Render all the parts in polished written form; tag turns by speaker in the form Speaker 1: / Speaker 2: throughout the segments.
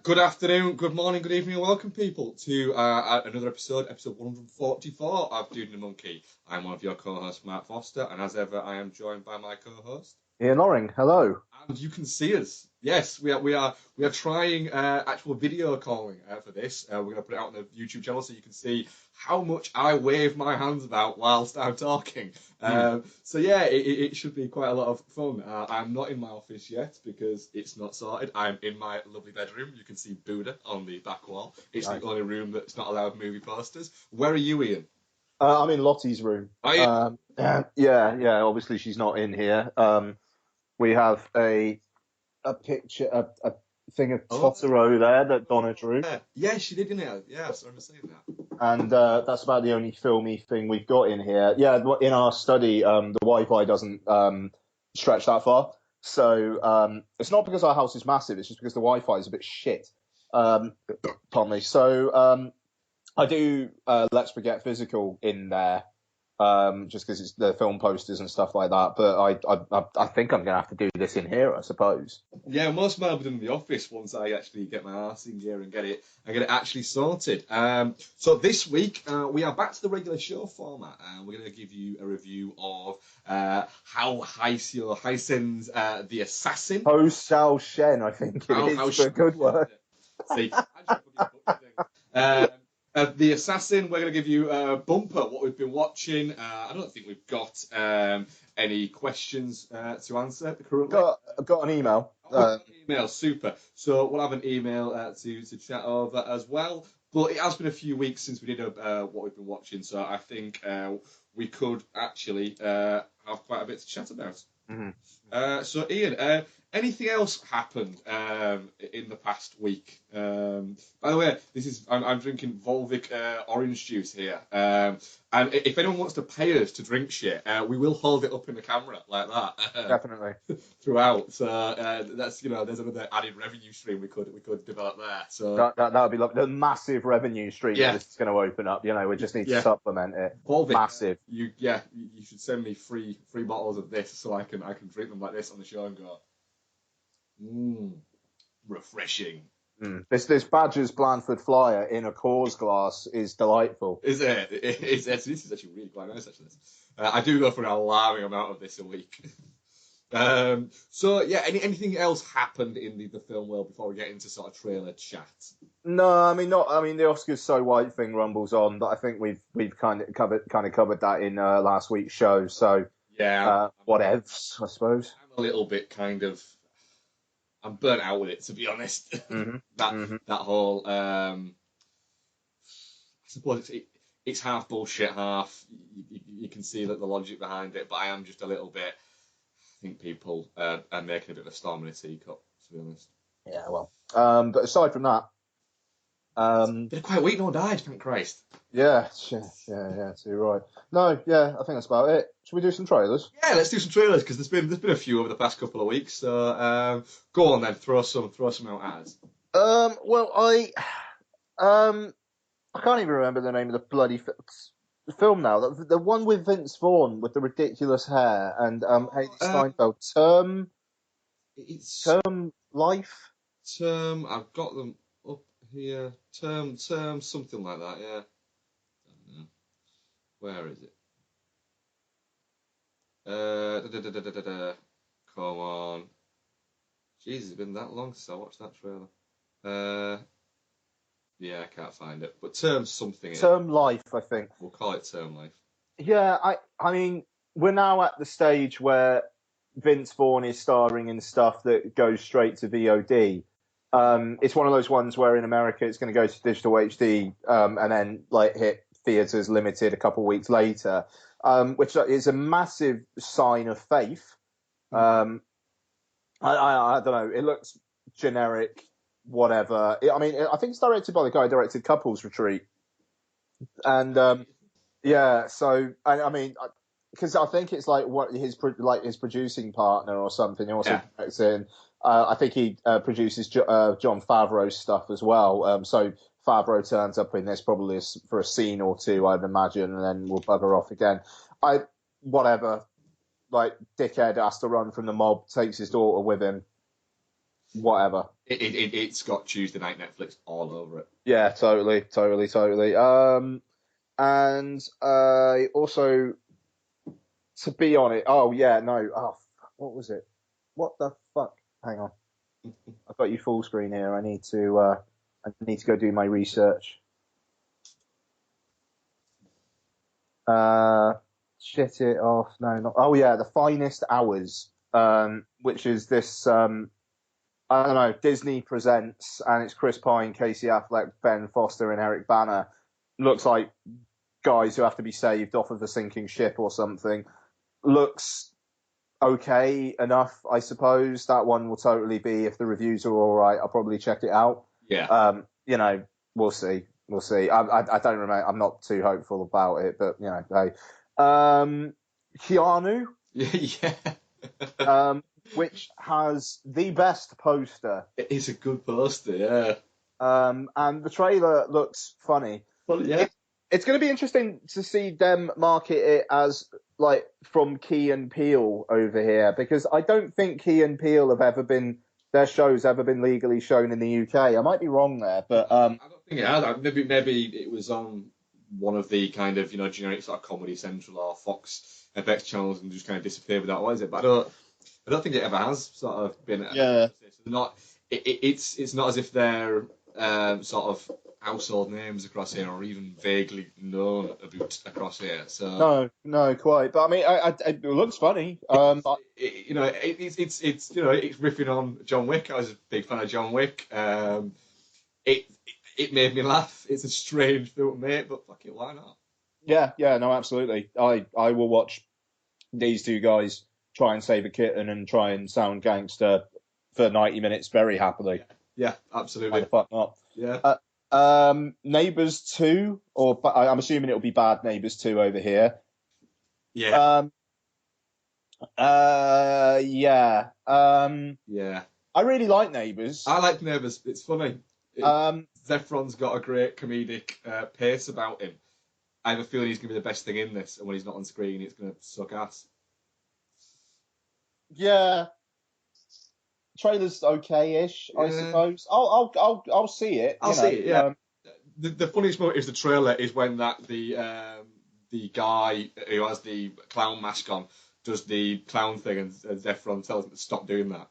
Speaker 1: Good afternoon, good morning, good evening, and welcome, people, to another episode 144 of Dude and the Monkey. I'm one of your co-hosts, Mark Foster, and as ever, I am joined by my co-host,
Speaker 2: Ian Loring. Hello.
Speaker 1: And you can see us. Yes, we are trying actual video calling for this. We're going to put it out on the YouTube channel so you can see how much I wave my hands about whilst I'm talking. So yeah, it should be quite a lot of fun. I'm not in my office yet because it's not sorted. I'm in my lovely bedroom. You can see Buddha on the back wall. It's the only room that's not allowed movie posters. Where are you, Ian?
Speaker 2: I'm in Lottie's room.
Speaker 1: Are you?
Speaker 2: Yeah. Obviously, she's not in here. We have a picture, a thing of Totoro there that Donna drew.
Speaker 1: Yeah, she did, didn't it? Yeah, I was saying that.
Speaker 2: And that's about the only filmy thing we've got in here. Yeah, in our study, the Wi-Fi doesn't stretch that far. So it's not because our house is massive. It's just because the Wi-Fi is a bit shit. Pardon me. So I do Let's Forget Physical in there. Just because it's the film posters and stuff like that. But I think I'm going to have to do this in here, I suppose.
Speaker 1: Yeah, most of mine will be done in the office once I actually get my arse in gear and get it actually sorted. So this week we are back to the regular show format. We're going to give you a review of how Hsaio-Hsien's The Assassin.
Speaker 2: Hsaio-Hsien, I think it is. A good word.
Speaker 1: See, The Assassin, we're going to give you a bumper, what we've been watching. I don't think we've got any questions to answer currently.
Speaker 2: Got an email.
Speaker 1: Email, super. So we'll have an email to chat over as well. But it has been a few weeks since we did what we've been watching, so I think we could actually have quite a bit to chat about.
Speaker 2: Mm-hmm.
Speaker 1: So Ian, anything else happened in the past week? By the way, I'm drinking Volvic orange juice here, and if anyone wants to pay us to drink shit, we will hold it up in the camera like that.
Speaker 2: Definitely.
Speaker 1: Throughout. So that's there's another added revenue stream we could develop there. So
Speaker 2: that would be lovely. The massive revenue stream that this is going to open up. We just need to supplement it.
Speaker 1: Volvic,
Speaker 2: massive.
Speaker 1: You should send me free bottles of this so I can drink them like this on the show and go, refreshing.
Speaker 2: This Badgers Blandford Flyer in a Coors glass is delightful.
Speaker 1: Is it? This is actually really quite nice, actually. I do go for an alarming amount of this a week. So yeah, anything else happened in the film world before we get into sort of trailer chat?
Speaker 2: No, I mean the Oscars So White thing rumbles on, but I think we've kind of covered that in last week's show. So
Speaker 1: yeah,
Speaker 2: whatevs, I suppose.
Speaker 1: I'm a little bit I'm burnt out with it, to be honest.
Speaker 2: Mm-hmm.
Speaker 1: That whole I suppose it's half bullshit, half you can see that the logic behind it, but I am just a little bit. I think people are making a bit of a storm in a teacup, to be honest.
Speaker 2: Yeah, well, but aside from that,
Speaker 1: it's been a quiet week. No one died, thank Christ.
Speaker 2: Yeah, so you're right. No, yeah, I think that's about it. Should we do some trailers?
Speaker 1: Yeah, let's do some trailers because there's been a few over the past couple of weeks. So go on then, throw some out at us.
Speaker 2: Well, I can't even remember the name of the bloody film now. The one with Vince Vaughn with the ridiculous hair and Haley Steinfeld. Term Life.
Speaker 1: I've got them up here. Term, something like that. Yeah. I don't know. Where is it? Come on. Jesus, it's been that long since I watched that trailer. Yeah, I can't find it. But Term something.
Speaker 2: Term Life, I think.
Speaker 1: We'll call it Term Life.
Speaker 2: Yeah, I mean, we're now at the stage where Vince Vaughn is starring in stuff that goes straight to VOD. It's one of those ones where in America it's going to go to digital HD and then hit theaters limited a couple of weeks later, which is a massive sign of faith. I don't know. It looks generic, whatever. I think it's directed by the guy who directed Couples Retreat, and yeah. So I mean, because I think it's his producing partner or something. He also directs in. I think he produces Jon Favreau's stuff as well. So Favreau turns up in this probably for a scene or two, I'd imagine, and then we'll bugger off again. Whatever. Dickhead has to run from the mob, takes his daughter with him. Whatever.
Speaker 1: It's got Tuesday night Netflix all over it.
Speaker 2: Yeah, totally. And also, to be on it. Oh yeah, no. Oh, what was it? What the fuck? Hang on, I've got you full screen here. I need to go do my research. Shit it off. No, not. Oh yeah, The Finest Hours. Which is this. I don't know. Disney presents, and it's Chris Pine, Casey Affleck, Ben Foster, and Eric Bana. Looks like guys who have to be saved off of a sinking ship or something. Looks okay enough, I suppose. That one will totally be, if the reviews are all right, I'll probably check it out.
Speaker 1: Yeah.
Speaker 2: We'll see. We'll see. I don't remember. I'm not too hopeful about it, but hey. Keanu,
Speaker 1: Yeah.
Speaker 2: which has the best poster.
Speaker 1: It is a good poster, yeah.
Speaker 2: And the trailer looks funny.
Speaker 1: Well, yeah.
Speaker 2: It's going to be interesting to see them market it as like from Key and Peele over here, because I don't think Key and Peele their show's ever been legally shown in the UK. I might be wrong there, but
Speaker 1: I don't think it has. Maybe it was on one of the kind of generic sort of Comedy Central or Fox FX channels and just kind of disappeared without what is it. But I don't think it ever has sort of been.
Speaker 2: Yeah.
Speaker 1: Not. It's not as if they're sort of household names across here or even vaguely known about across here. So
Speaker 2: no, quite. But I mean, it looks funny.
Speaker 1: It's riffing on John Wick. I was a big fan of John Wick. It made me laugh. It's a strange film, mate, but fuck it, why not?
Speaker 2: Yeah, no, absolutely. I will watch these two guys try and save a kitten and try and sound gangster for 90 minutes very happily.
Speaker 1: Yeah, absolutely.
Speaker 2: Why the fuck not?
Speaker 1: Yeah.
Speaker 2: Neighbours 2, or I'm assuming it'll be Bad Neighbours 2 over here.
Speaker 1: Yeah.
Speaker 2: Yeah.
Speaker 1: Yeah.
Speaker 2: I really like Neighbours.
Speaker 1: I like Neighbours. It's funny. Zephron's got a great comedic pace about him. I have a feeling he's going to be the best thing in this, and when he's not on screen, it's going to suck ass.
Speaker 2: Yeah. Trailer's okay-ish, I suppose. I'll see it.
Speaker 1: I'll see it. Yeah. The funniest moment is the trailer is when the guy who has the clown mask on does the clown thing, and Zephron tells him to stop doing that.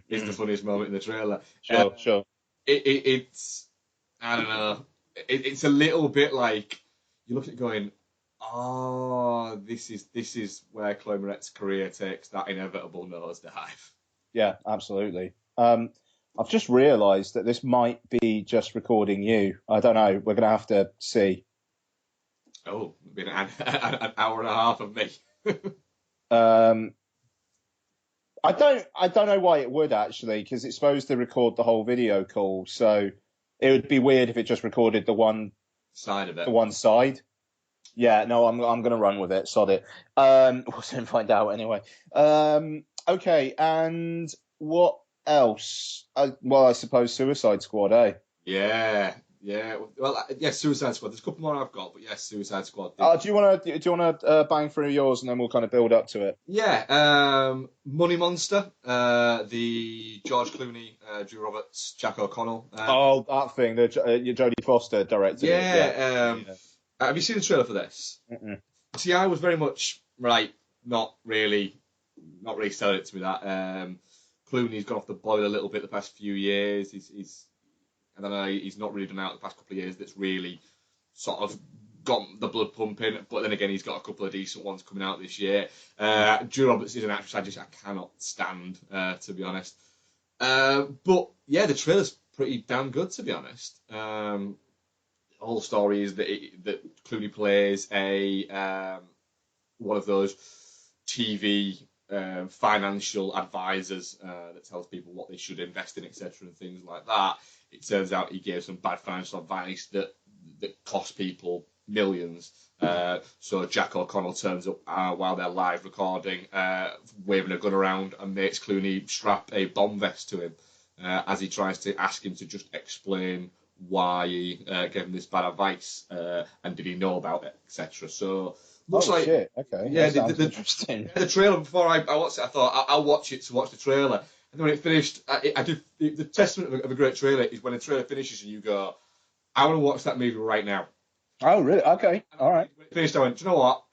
Speaker 1: Is the funniest moment in the trailer.
Speaker 2: Sure.
Speaker 1: It's I don't know. It's a little bit like you look at it going, oh, this is where Chloe Moretz career takes that inevitable nosedive.
Speaker 2: Yeah, absolutely. I've just realised that this might be just recording you. I don't know. We're going to have to see.
Speaker 1: Oh, it's been an hour and a half of me.
Speaker 2: I don't know why it would actually, because it's supposed to record the whole video call. So it would be weird if it just recorded the one
Speaker 1: side of it.
Speaker 2: The one side. Yeah, no, I'm going to run with it. Sod it. We'll soon find out anyway. Okay, and what else? I suppose Suicide Squad, eh?
Speaker 1: Yeah. Well, Suicide Squad. There's a couple more I've got, but yes, Suicide Squad.
Speaker 2: Do you want to bang through yours and then we'll kind of build up to it?
Speaker 1: Yeah. Money Monster. The George Clooney, Drew Roberts, Jack O'Connell.
Speaker 2: That thing. The Jodie Foster directed.
Speaker 1: Yeah. Have you seen the trailer for this?
Speaker 2: Mm-mm.
Speaker 1: See, I was very much not really selling it to me that. Clooney's gone off the boil a little bit the past few years. He's I don't know, he's not really done out the past couple of years that's really sort of got the blood pumping, but then again he's got a couple of decent ones coming out this year. Drew Roberts is an actress I cannot stand, to be honest. But yeah, the trailer's pretty damn good, to be honest. The whole story is that Clooney plays one of those TV financial advisors that tells people what they should invest in, etc., and things like that. It turns out he gave some bad financial advice that cost people millions. So Jack O'Connell turns up while they're live recording, waving a gun around, and makes Clooney strap a bomb vest to him as he tries to ask him to just explain why he gave him this bad advice and did he know about it, etc. So looks like
Speaker 2: shit. Okay,
Speaker 1: yeah,
Speaker 2: that sounds interesting.
Speaker 1: The trailer before I watched it, I thought I'll watch it to watch the trailer. And then when it finished, I did the testament of a great trailer is when a trailer finishes and you go, I want to watch that movie right now.
Speaker 2: Oh, really? Okay.
Speaker 1: And
Speaker 2: All right.
Speaker 1: when it finished, I went, do you know what?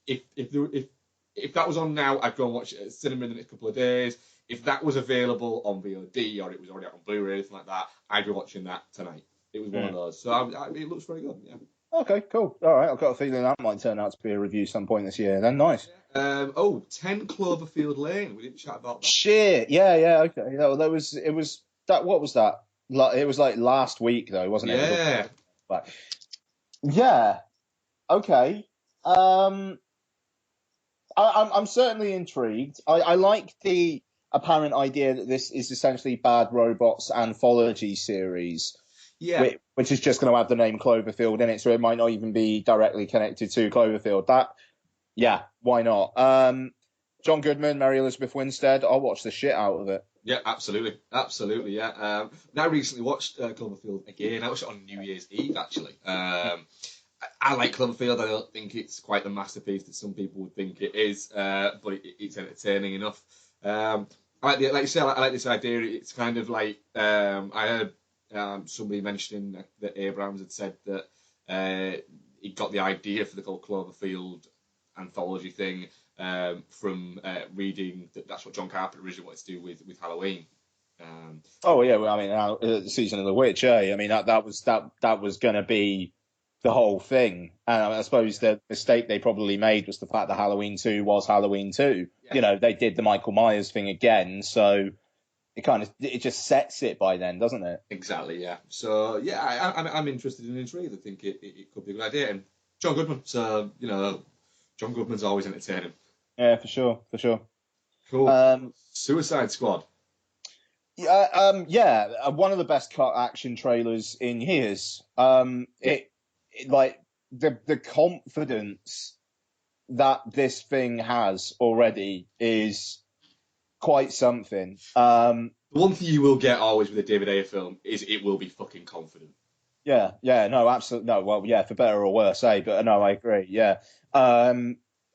Speaker 1: If that was on now, I'd go and watch it at cinema in the next couple of days. If that was available on VOD or it was already out on Blu-ray or anything like that, I'd be watching that tonight. It was one of those. So it looks very good. Yeah.
Speaker 2: Okay, cool. All right. I've got a feeling that might turn out to be a review some point this year. Then nice.
Speaker 1: 10 Cloverfield Lane. We didn't chat about that.
Speaker 2: Shit. Yeah. Okay. Well, it was that. What was that? It was like last week though, wasn't it?
Speaker 1: Yeah.
Speaker 2: But yeah. Okay. I'm certainly intrigued. I like the apparent idea that this is essentially Bad Robot's anthology series.
Speaker 1: Yeah.
Speaker 2: Which is just going to have the name Cloverfield in it, so it might not even be directly connected to Cloverfield. Yeah, why not? John Goodman, Mary Elizabeth Winstead, I'll watch the shit out of it.
Speaker 1: Yeah, absolutely. Yeah. I recently watched Cloverfield again. I watched it on New Year's Eve, actually. I like Cloverfield. I don't think it's quite the masterpiece that some people would think it is, but it's entertaining enough. I like like you said, I like this idea. It's kind of like I heard somebody mentioning that Abrams had said that he got the idea for the whole Cloverfield anthology thing from reading that's what John Carpenter originally wanted to do with Halloween.
Speaker 2: Oh yeah, well, I mean, Season of the Witch. I mean that was going to be the whole thing, and I suppose the mistake they probably made was the fact that Halloween 2 was Halloween 2. Yeah. They did the Michael Myers thing again, so it just sets it by then, doesn't it?
Speaker 1: Exactly, yeah. So yeah, I'm interested and intrigued. I think it could be a good idea. And John Goodman, so John Goodman's always entertaining.
Speaker 2: Yeah, for sure.
Speaker 1: Cool. Suicide Squad.
Speaker 2: Yeah, one of the best cut action trailers in years. It like the confidence that this thing has already is quite something.
Speaker 1: The one thing you will get always with a David Ayer film is it will be fucking confident.
Speaker 2: Yeah, no, absolutely, no. Well, yeah, for better or worse, but no, I agree. Yeah,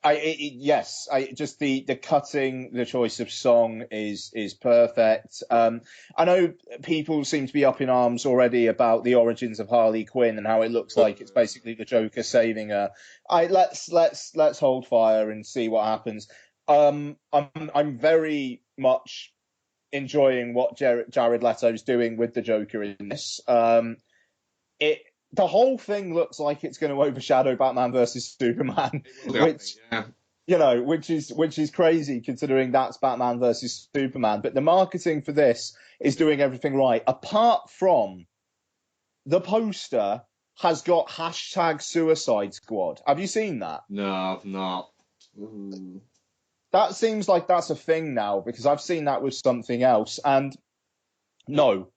Speaker 2: yes, just the cutting, the choice of song is perfect. I know people seem to be up in arms already about the origins of Harley Quinn and how it looks like it's basically the Joker saving her. Let's hold fire and see what happens. I'm very much enjoying what Jared Leto's doing with the Joker in this. The whole thing looks like it's going to overshadow Batman versus Superman, which is crazy considering that's Batman versus Superman. But the marketing for this is doing everything right, apart from the poster has got #Suicide Squad. Have you seen that?
Speaker 1: No, I've not. Ooh.
Speaker 2: That seems like that's a thing now because I've seen that with something else, and no.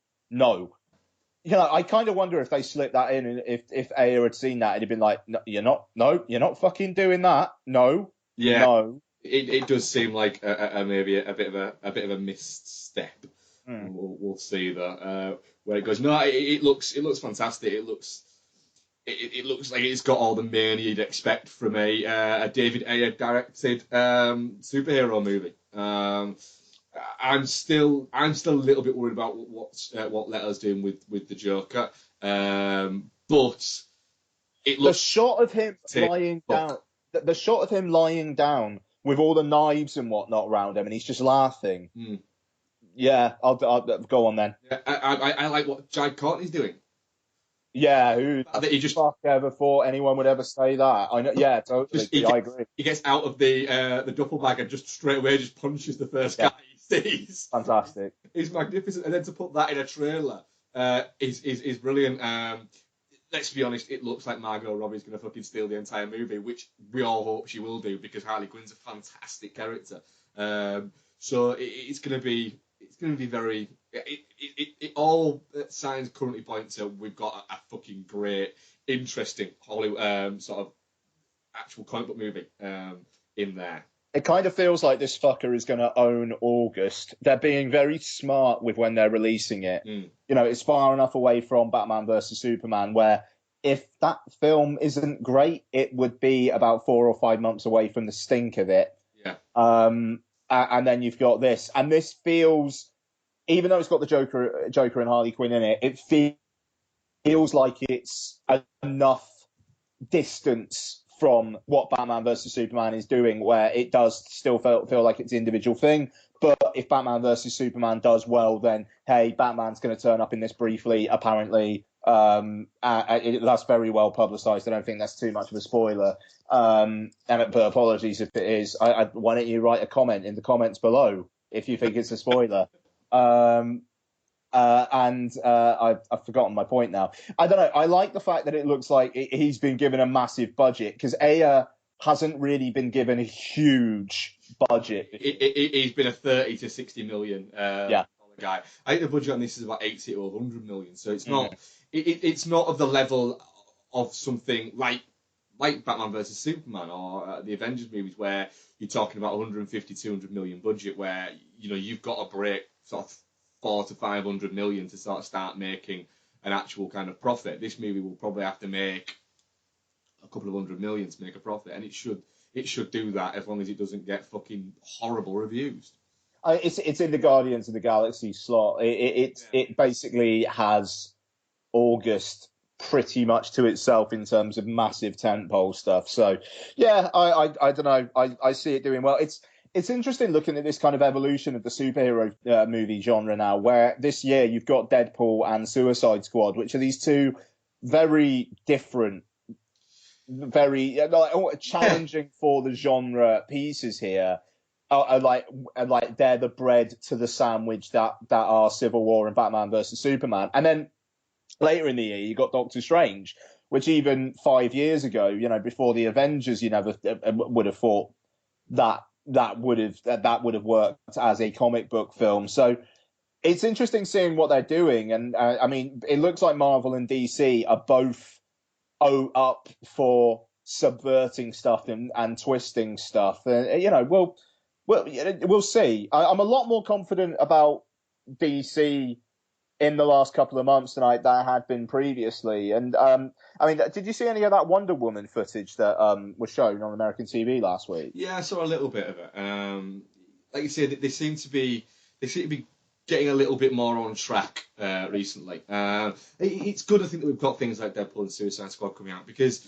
Speaker 2: I kind of wonder if they slipped that in, and if Ayer had seen that, he'd been like, no, you're not fucking doing that. No.
Speaker 1: Yeah.
Speaker 2: No.
Speaker 1: It does seem like maybe a bit of a missed step. We'll see that where it goes. No, it looks fantastic. It looks like it's got all the mania you'd expect from a David Ayer directed superhero movie. I'm still a little bit worried about what Leto's doing with the Joker, but it looks.
Speaker 2: The shot of him lying down. The shot of him lying down with all the knives and whatnot around him, and he's just laughing. Yeah, I'll go on then.
Speaker 1: Yeah, I like what Jai Courtney's doing.
Speaker 2: Yeah, who the fuck ever thought anyone would ever say that? I know. Yeah, totally. I agree.
Speaker 1: He gets out of the duffel bag and just straight away just punches the first guy he sees.
Speaker 2: Fantastic.
Speaker 1: He's magnificent, and then to put that in a trailer is brilliant. Let's be honest, it looks like Margot Robbie's going to fucking steal the entire movie, which we all hope she will do because Harley Quinn's a fantastic character. So it's going to be very. All signs currently point to we've got a fucking great, interesting Hollywood sort of actual comic book movie in there.
Speaker 2: It kind of feels like this fucker is going to own August. They're being very smart with when they're releasing it. It's far enough away from Batman versus Superman where if that film isn't great, it would be about 4 or 5 months away from the stink of it.
Speaker 1: Yeah.
Speaker 2: and then you've got this, and this feels, even though it's got the Joker and Harley Quinn in it, it feels like it's enough distance from what Batman versus Superman is doing, where it does still feel like it's an individual thing. But if Batman versus Superman does well, then hey, Batman's going to turn up in this briefly, apparently. That's very well publicized. I don't think that's too much of a spoiler. But apologies if it is. Why don't you write a comment in the comments below if you think it's a spoiler? I've forgotten my point now. I don't know. I like the fact that it looks like he's been given a massive budget, because Aya hasn't really been given a huge budget.
Speaker 1: He's been a 30 to 60 million
Speaker 2: yeah.
Speaker 1: guy. I think the budget on this is about 80 or 100 million. So it's not it's not of the level of something like Batman versus Superman or the Avengers movies, where you're talking about 150, 200 million budget, where you've got to break sort of 400 to 500 million to sort of start making an actual kind of profit. This movie will probably have to make a couple of 100 million to make a profit, and it should do that as long as it doesn't get fucking horrible reviews.
Speaker 2: It's in the Guardians of the Galaxy slot. It basically has August pretty much to itself in terms of massive tentpole stuff. So yeah, I don't know. I see it doing well. It's interesting looking at this kind of evolution of the superhero movie genre now, where this year you've got Deadpool and Suicide Squad, which are these two very different, very challenging for the genre pieces here. Like they're the bread to the sandwich that are Civil War and Batman versus Superman. And then later in the year, you got Doctor Strange, which even 5 years ago, before the Avengers, you never would have thought that would have worked as a comic book film. So it's interesting seeing what they're doing. And I mean, it looks like Marvel and DC are both up for subverting stuff and twisting stuff. And, we'll see. I'm a lot more confident about DC in the last couple of months than I had been previously. And I mean, did you see any of that Wonder Woman footage that was shown on American TV last week?
Speaker 1: Yeah, I saw a little bit of it. Like you said, they seem to be getting a little bit more on track recently. It's good, I think, that we've got things like Deadpool and Suicide Squad coming out, because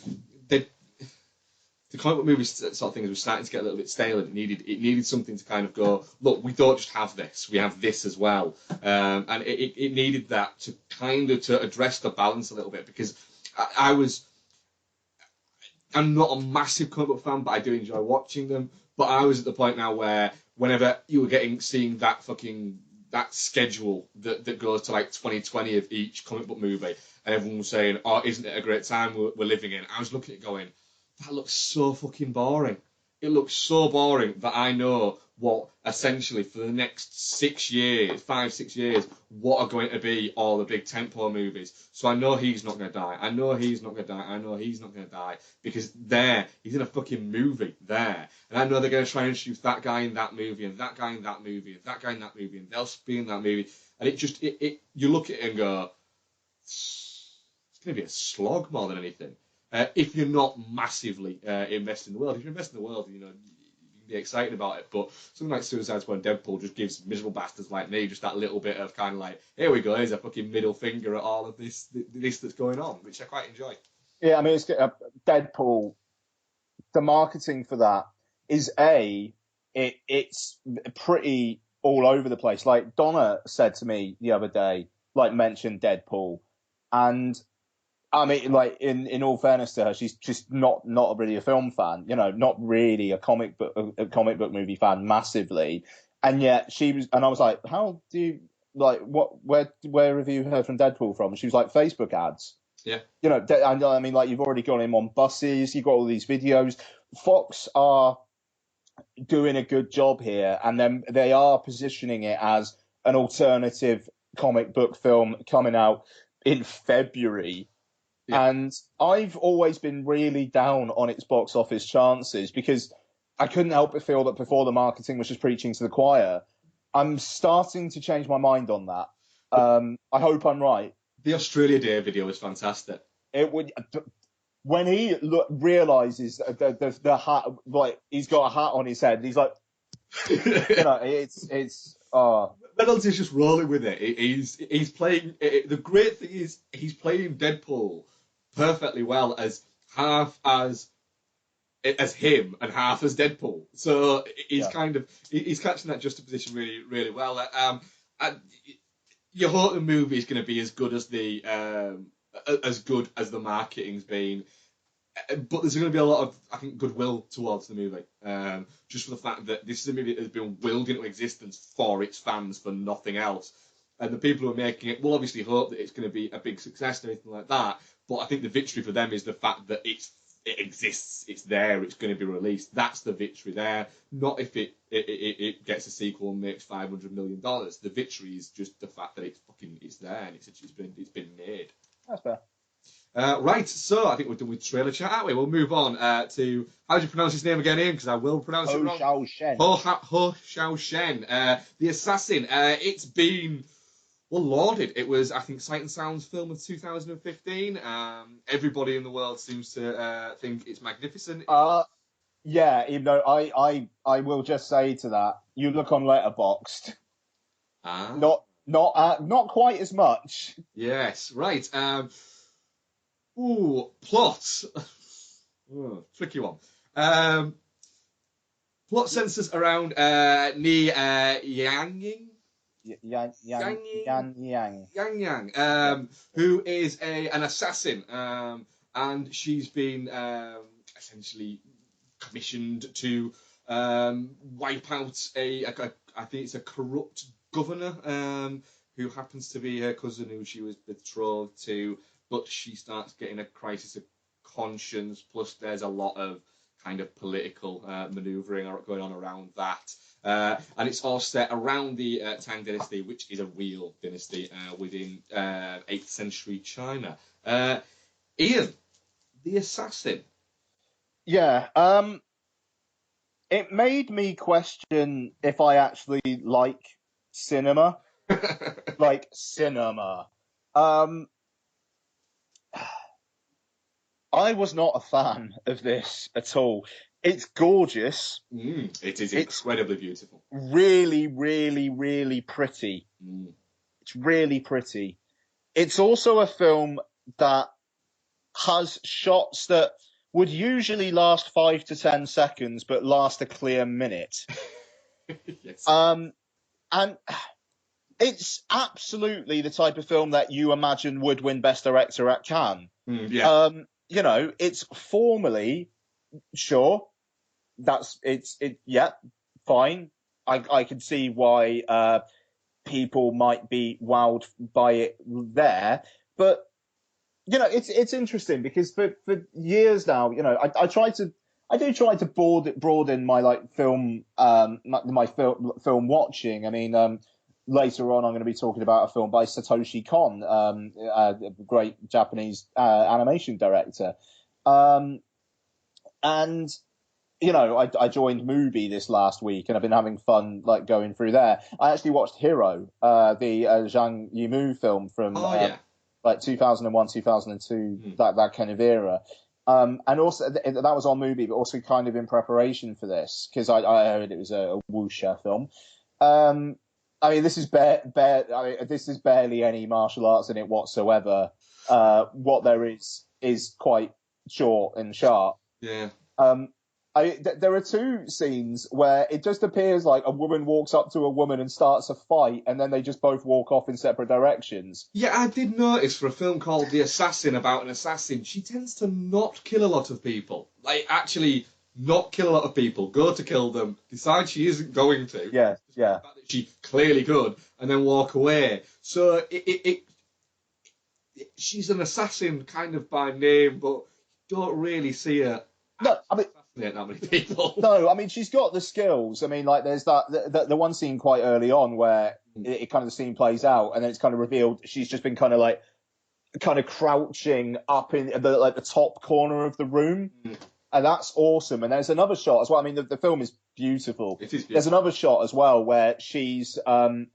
Speaker 1: the comic book movies sort of things were starting to get a little bit stale. It needed something to kind of go, look, we don't just have this, we have this as well. And it needed that to kind of to address the balance a little bit, because I'm not a massive comic book fan, but I do enjoy watching them. But I was at the point now where whenever you were seeing that schedule that goes to like 2020 of each comic book movie, and everyone was saying, oh, isn't it a great time we're living in? I was looking at it going, that looks so fucking boring. It looks so boring that I know what, essentially, for the next 5-6 years, what are going to be all the big tentpole movies. So I know he's not going to die. I know he's not going to die. I know he's not going to die. Because he's in a fucking movie there. And I know they're going to try and shoot that guy in that movie, and that guy in that movie, and that guy in that movie, and they'll be in that movie. And you look at it and go, it's going to be a slog more than anything. If you're not massively invested in the world. If you're invested in the world, you can be excited about it. But something like Suicide Squad and Deadpool just gives miserable bastards like me just that little bit of kind of like, here we go, here's a fucking middle finger at all of this that's going on, which I quite enjoy.
Speaker 2: Yeah, I mean, it's Deadpool. The marketing for that is it's pretty all over the place. Like Donna said to me the other day, mentioned Deadpool, and I mean, in all fairness to her, she's just not really a film fan, not really a comic book movie fan massively. And yet and I was like, how do you, where have you heard from Deadpool from? And she was like, Facebook ads.
Speaker 1: Yeah.
Speaker 2: I mean, you've already got him on buses, you've got all these videos. Fox are doing a good job here, and then they are positioning it as an alternative comic book film coming out in February. Yeah. And I've always been really down on its box office chances, because I couldn't help but feel that before the marketing was just preaching to the choir. I'm starting to change my mind on that. I hope I'm right.
Speaker 1: The Australia Day video was fantastic.
Speaker 2: It would, when he realizes the hat, he's got a hat on his head, and he's like, It's
Speaker 1: Reynolds is just rolling with it. He's playing. The great thing is he's playing Deadpool perfectly well as half as him and half as Deadpool. So he's he's catching that juxtaposition really well. And you hope the movie is going to be as good as the marketing's been. But there's going to be a lot of, I think, goodwill towards the movie, just for the fact that this is a movie that has been willed into existence for its fans, for nothing else. And the people who are making it will obviously hope that it's going to be a big success and anything like that. But I think the victory for them is the fact that it exists, it's there, it's going to be released. That's the victory there. Not if it gets a sequel and makes $500 million. The victory is just the fact that it's there and it's been made.
Speaker 2: that's fair.
Speaker 1: Right, so I think we're done with trailer chat, aren't we? We'll move on to, how do you pronounce his name again, Ian? Because I will pronounce it wrong.
Speaker 2: Hsaio-Hsien.
Speaker 1: Hsaio-Hsien. The Assassin. It's been, well, lauded. It was, I think, Sight and Sound's film of 2015. Everybody in the world seems to think it's magnificent.
Speaker 2: Yeah, even though I will just say to that, you look on Letterboxd, not quite as much.
Speaker 1: Yes, right. Plot. Tricky one. Plot centers around Ni Yang. Yang, who is an assassin, and she's been essentially commissioned to wipe out I think it's a corrupt governor, who happens to be her cousin, who she was betrothed to, but she starts getting a crisis of conscience, plus there's a lot of kind of political manoeuvring going on around that. And it's all set around the Tang Dynasty, which is a real dynasty within 8th century China. Ian, the Assassin.
Speaker 2: Yeah, it made me question if I actually like cinema. Like cinema. I was not a fan of this at all. It's gorgeous.
Speaker 1: It is incredibly beautiful.
Speaker 2: Really, really, really pretty. It's really pretty. It's also a film that has shots that would usually last 5 to 10 seconds, but last a clear minute.
Speaker 1: Yes.
Speaker 2: And it's absolutely the type of film that you imagine would win Best Director at Cannes.
Speaker 1: Yeah.
Speaker 2: It's formally, sure, yeah, fine. I can see why people might be wowed by it there, but it's interesting because for years now, I do try to broaden my film film watching. I mean, later on I'm going to be talking about a film by Satoshi Kon, a great Japanese animation director, and I joined Mubi this last week, and I've been having fun going through there. I actually watched Hero, the Zhang Yimou film from 2001, 2002, that kind of era. And also that was on Mubi, but also kind of in preparation for this, because I heard it was a wuxia film. I mean, this is this is barely any martial arts in it whatsoever. What there is quite short and sharp.
Speaker 1: Yeah.
Speaker 2: There are two scenes where it just appears like a woman walks up to a woman and starts a fight, and then they just both walk off in separate directions.
Speaker 1: Yeah, I did notice for a film called The Assassin, about an assassin, she tends to not kill a lot of people. Actually not kill a lot of people, go to kill them, decide she isn't going to.
Speaker 2: Yeah.
Speaker 1: The fact that she clearly could, and then walk away. So she's an assassin kind of by name, but you don't really see her.
Speaker 2: No, I mean,
Speaker 1: that many people.
Speaker 2: No, I mean, she's got the skills. I mean, there's the one scene quite early on where it kind of the scene plays out, and then it's kind of revealed she's just been kind of crouching up in the top corner of the room, and that's awesome. And there's another shot as well. I mean, the film is beautiful.
Speaker 1: It is beautiful.
Speaker 2: There's another shot as well where she's kind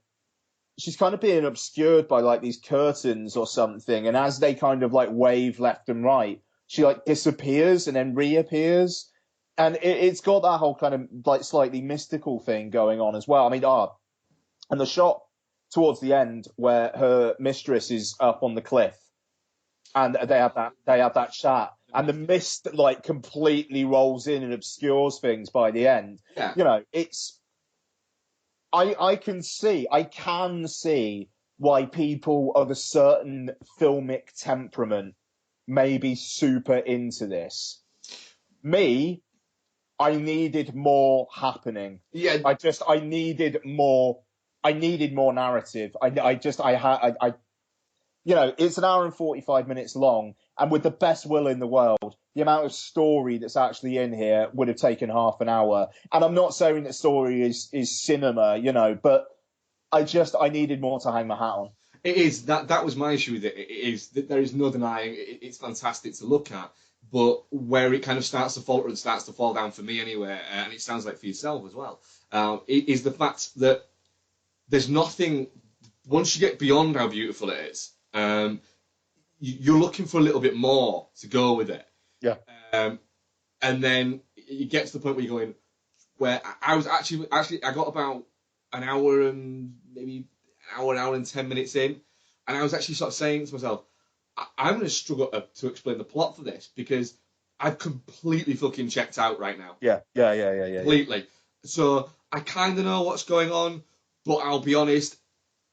Speaker 2: of being obscured by these curtains or something, and as they kind of wave left and right, she disappears and then reappears. and it's got that whole kind of like slightly mystical thing going on as well. I mean, and the shot towards the end where her mistress is up on the cliff and they have that chat, and the mist like completely rolls in and obscures things by the end.
Speaker 1: Yeah.
Speaker 2: You know, it's I can see why people of a certain filmic temperament may be super into this. Me, I needed more happening.
Speaker 1: Yeah.
Speaker 2: I needed more narrative. It's an hour and 45 minutes long, and with the best will in the world, the amount of story that's actually in here would have taken half an hour. And I'm not saying that story is cinema, but I needed more to hang my hat on.
Speaker 1: It is that was my issue with it. It is that there is no denying it's fantastic to look at, but where it kind of starts to falter and starts to fall down for me anyway, and it sounds like for yourself as well, it is the fact that there's nothing. Once you get beyond how beautiful it is, you're looking for a little bit more to go with it.
Speaker 2: Yeah.
Speaker 1: And then you get to the point where you're going, where I was actually I got about an hour and maybe an hour and 10 minutes in, and I was actually sort of saying to myself, I'm going to struggle to explain the plot for this because I've completely fucking checked out right now.
Speaker 2: Yeah.
Speaker 1: Completely. So I kind of know what's going on, but I'll be honest,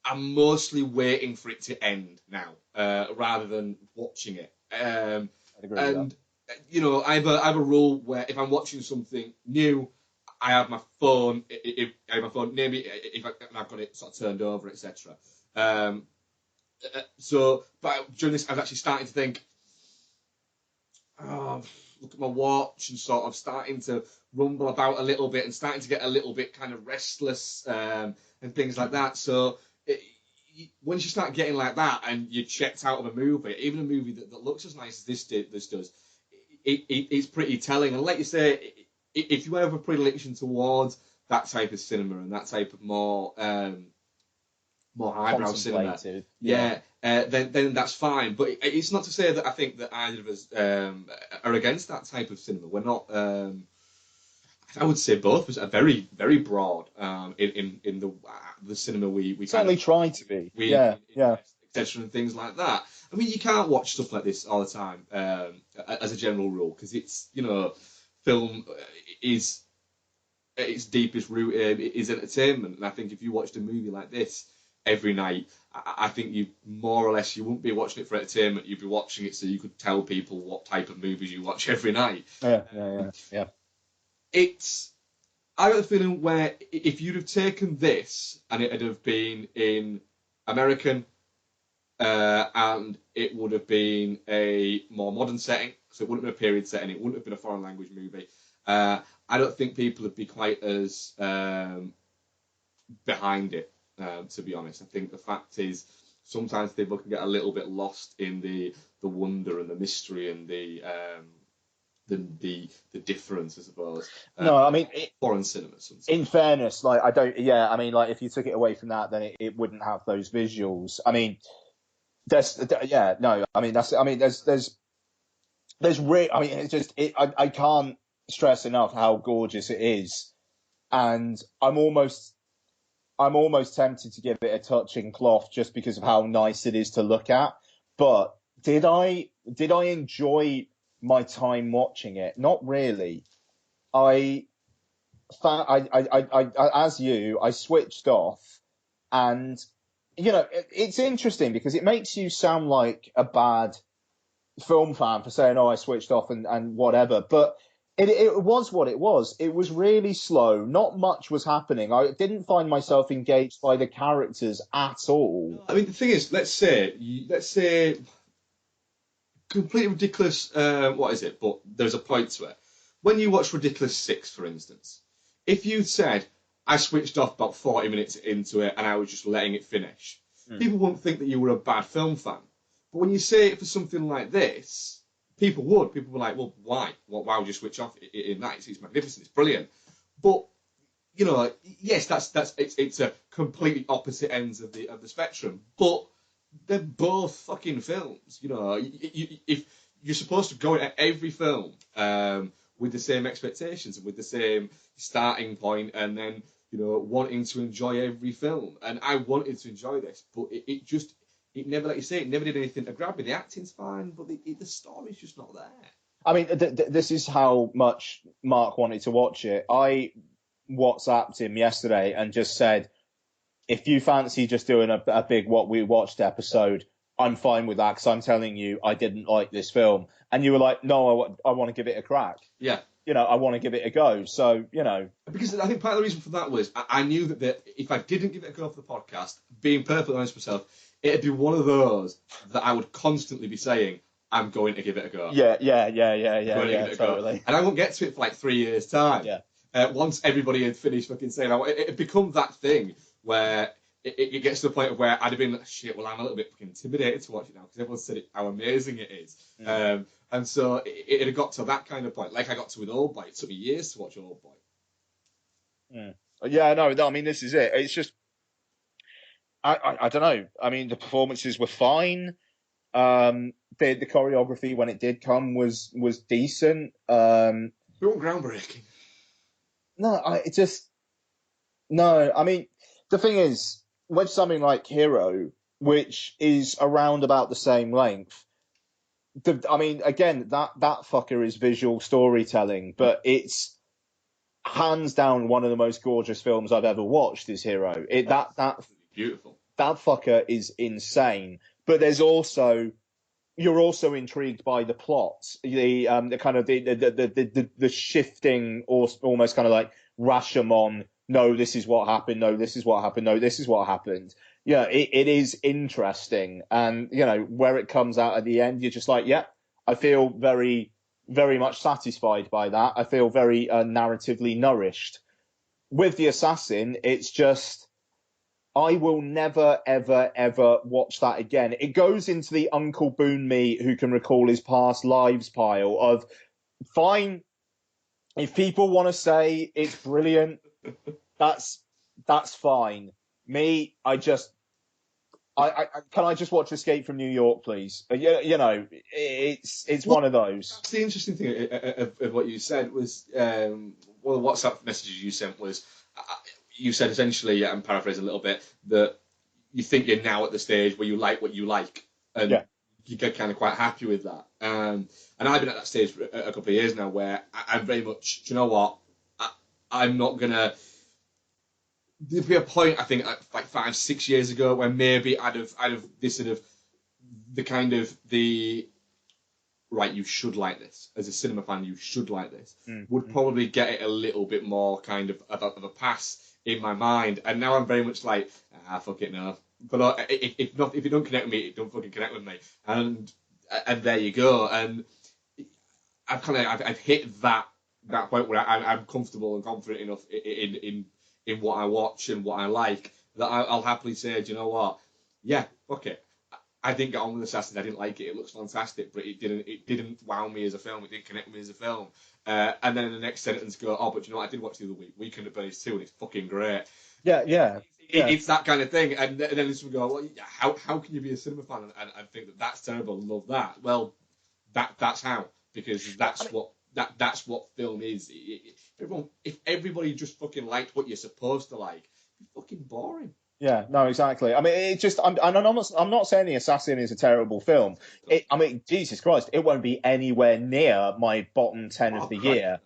Speaker 1: I'm mostly waiting for it to end now, rather than watching it.
Speaker 2: I'd agree with
Speaker 1: And I have a rule where if I'm watching something new, I have my phone. If I have my phone near me, if I've got it sort of turned over, etc. But during this, I was actually starting to think, look at my watch, and sort of starting to rumble about a little bit, and starting to get a little bit kind of restless, and things like that. So once you start getting like that, and you're checked out of a movie, even a movie that looks as nice as this does, it's pretty telling. And like you say, if you have a predilection towards that type of cinema and that type of more highbrow cinema, then that's fine. But it's not to say that I think that either of us are against that type of cinema. We're not. I would say both of us are very, very broad in the cinema we
Speaker 2: certainly try to be. Yeah.
Speaker 1: etc. and things like that. I mean, you can't watch stuff like this all the time as a general rule because it's film is at its deepest root is entertainment, and I think if you watched a movie like this every night, I think you more or less you wouldn't be watching it for entertainment. You'd be watching it so you could tell people what type of movies you watch every night.
Speaker 2: Yeah.
Speaker 1: I got the feeling where if you'd have taken this and it had have been in American, and it would have been a more modern setting, so it wouldn't have been a period setting, it wouldn't have been a foreign language movie. I don't think people would be quite as behind it, to be honest. I think the fact is sometimes people can get a little bit lost in the wonder and the mystery and the difference, I suppose.
Speaker 2: No, I mean
Speaker 1: foreign cinemas. Sometimes.
Speaker 2: In fairness, like I don't. Yeah, I mean, like if you took it away from that, then it wouldn't have those visuals. I mean, there's I mean, it's just I can't stress enough how gorgeous it is, and I'm almost tempted to give it a touching cloth just because of how nice it is to look at. But did I enjoy my time watching it? Not really. I as you, I switched off, and it's interesting because it makes you sound like a bad film fan for saying, "Oh, I switched off and whatever." But it was what it was. It was really slow. Not much was happening. I didn't find myself engaged by the characters at all.
Speaker 1: I mean, the thing is, let's say, completely ridiculous. What is it? But there's a point to it. When you watch Ridiculous 6, for instance, if you said I switched off about 40 minutes into it and I was just letting it finish, people wouldn't think that you were a bad film fan. But when you say it for something like this, people would. People were like, well, why? Why would you switch off in that? It's magnificent. It's brilliant. But yes, it's a completely opposite ends of the spectrum. But they're both fucking films. If you're supposed to go at every film with the same expectations and with the same starting point, and then wanting to enjoy every film. And I wanted to enjoy this, but it never, like you say, it never did anything to grab me. The acting's fine, but the story's just not there.
Speaker 2: I mean, this is how much Mark wanted to watch it. I WhatsApped him yesterday and just said, if you fancy just doing a big what we watched episode, I'm fine with that, because I'm telling you I didn't like this film. And you were like, no, I want to give it a crack.
Speaker 1: Yeah.
Speaker 2: I want to give it a go. So,
Speaker 1: Because I think part of the reason for that was I knew that if I didn't give it a go for the podcast, being perfectly honest with myself, it'd be one of those that I would constantly be saying, I'm going to give it a go.
Speaker 2: Yeah,
Speaker 1: totally. Go. And I won't get to it for like 3 years' time.
Speaker 2: Yeah.
Speaker 1: Once everybody had finished fucking saying, it had become that thing where it gets to the point where I'd have been like, shit, well, I'm a little bit intimidated to watch it now because everyone said how amazing it is. Mm. And so it had got to that kind of point, like I got to with Old Boy. It took me years to watch Old Boy.
Speaker 2: Mm. Yeah, no, I mean, this is it. It's just, I don't know. I mean, the performances were fine. The choreography, when it did come, was decent.
Speaker 1: It wasn't groundbreaking.
Speaker 2: No, I mean, the thing is, with something like Hero, which is around about the same length, I mean, again, that fucker is visual storytelling, but it's hands down one of the most gorgeous films I've ever watched. Is Hero. That
Speaker 1: beautiful.
Speaker 2: That fucker is insane. But you're also intrigued by the plot, the kind of the shifting, or almost kind of like Rashomon. No, this is what happened. No, this is what happened. No, this is what happened. Yeah, it is interesting, and where it comes out at the end, you're just like, yeah, I feel very, very much satisfied by that. I feel very narratively nourished. With The Assassin, it's just, I will never, ever, ever watch that again. It goes into the Uncle Boone me who can recall his past lives pile of, fine, if people want to say it's brilliant, that's fine. Me, can I just watch Escape from New York, please? It's one of those.
Speaker 1: That's the interesting thing of what you said was, one of the WhatsApp messages you sent was, you said essentially, I'm paraphrasing a little bit, that you think you're now at the stage where you like what you like, and you get kind of quite happy with that. And I've been at that stage for a couple of years now where I'm very much, do you know what? I'm not gonna. There'd be a point, I think, like 5-6 years ago, where maybe I'd have this sort of right, you should like this. As a cinema fan, you should like this. Would probably get it a little bit more kind of a pass in my mind. And now I'm very much like, fuck it, no. But if it don't connect with me, it don't fucking connect with me. And there you go. And I've hit that point where I'm comfortable and confident enough in what I watch and what I like that I'll happily say, do you know what? Yeah, fuck it. I didn't get on with Assassin. I didn't like it. It looks fantastic, but it didn't wow me as a film. It didn't connect with me as a film. And then in the next sentence go, but you know what? I did watch the other week, Weekend at Bernie's 2, and it's fucking great.
Speaker 2: Yeah.
Speaker 1: It's that kind of thing. And then this will go, well, how can you be a cinema fan and think that that's terrible and love that? Well, that's how, because that's what film is. If everybody just fucking liked what you're supposed to like, it'd be fucking boring.
Speaker 2: Yeah, no, exactly. I mean, it just, I'm not saying The Assassin is a terrible film. I mean, Jesus Christ, it won't be anywhere near my bottom 10 of the year.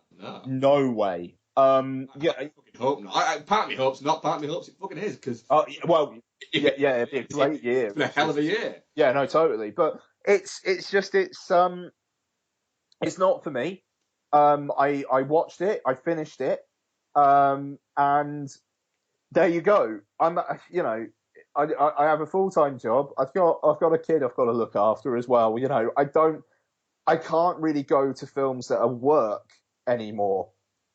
Speaker 2: No way.
Speaker 1: I fucking hope not. Part of me hopes not. Part of me hopes it fucking is, because.
Speaker 2: It'd be a great year.
Speaker 1: It's been a hell of a year.
Speaker 2: Yeah, no, totally. But it's not for me. I watched it, I finished it, and there you go. I have a full-time job. I've got a kid I've got to look after as well. I can't really go to films that are work anymore.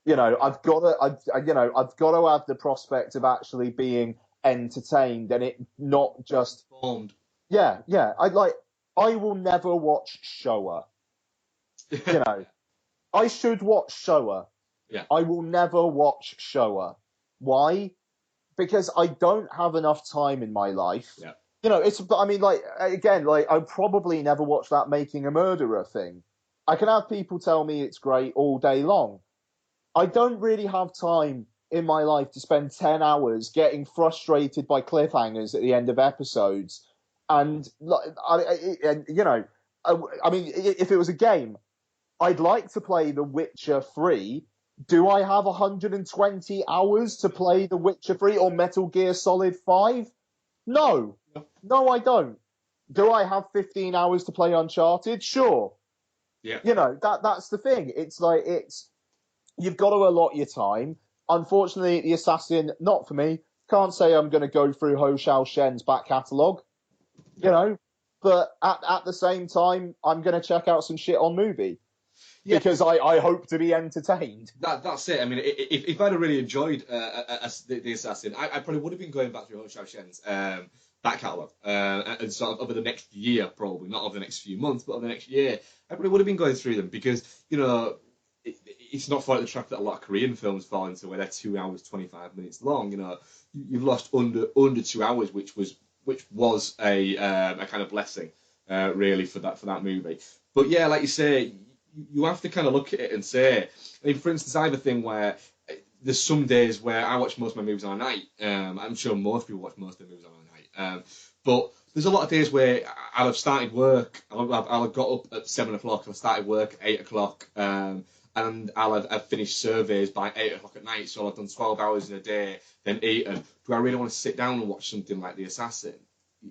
Speaker 2: I've got to have the prospect of actually being entertained, and it not just
Speaker 1: formed.
Speaker 2: Yeah. I will never watch Showa. I should watch Showa.
Speaker 1: Yeah.
Speaker 2: I will never watch Showa. Why? Because I don't have enough time in my life.
Speaker 1: Yeah.
Speaker 2: I'll probably never watch that Making a Murderer thing. I can have people tell me it's great all day long. I don't really have time in my life to spend 10 hours getting frustrated by cliffhangers at the end of episodes. And, I mean, if it was a game, I'd like to play The Witcher 3. Do I have 120 hours to play The Witcher 3 or Metal Gear Solid 5? No. No, I don't. Do I have 15 hours to play Uncharted? Sure.
Speaker 1: Yeah.
Speaker 2: That's the thing. It's like, you've got to allot your time. Unfortunately, the Assassin, not for me. Can't say I'm going to go through Hsaio-Hsien's back catalogue, but at the same time, I'm going to check out some shit on Movie because I hope to be entertained.
Speaker 1: That's it. I mean, if I'd have really enjoyed the Assassin, I probably would have been going back through Hsaio-Hsien's back catalogue and sort of over the next year, probably not over the next few months, but over the next year, I probably would have been going through them because it's not far at the track that a lot of Korean films fall into, where they're 2 hours 25 minutes long. You've lost under 2 hours, which was a kind of blessing, really, for that movie. But yeah, like you say, you have to kind of look at it and say, I mean, for instance, I have a thing where there's some days where I watch most of my movies on a night. I'm sure most people watch most of their movies on a night. But there's a lot of days where I'll have started work, I'll have got up at 7 o'clock, I'll started work at 8 o'clock, and I'll have finished surveys by 8 o'clock at night, so I'll have done 12 hours in a day, then eaten. Do I really want to sit down and watch something like The Assassin?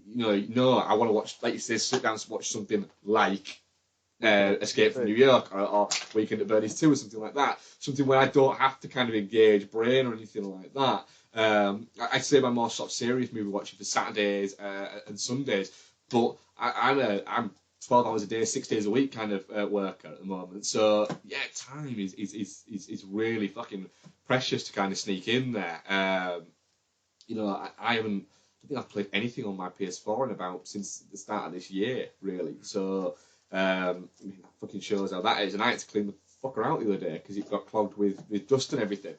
Speaker 1: No, I want to watch, like you say, sit down and watch something like Escape from New York or Weekend at Bernie's 2 or something like that. Something where I don't have to kind of engage brain or anything like that. I'd say my more sort of serious movie watching for Saturdays and Sundays, but I'm 12 hours a day, 6 days a week kind of worker at the moment. So yeah, time is really fucking precious to kind of sneak in there. I haven't. I don't think I've played anything on my PS4 since the start of this year, really. So I mean, that fucking shows how that is. And I had to clean the fucker out the other day because it got clogged with dust and everything.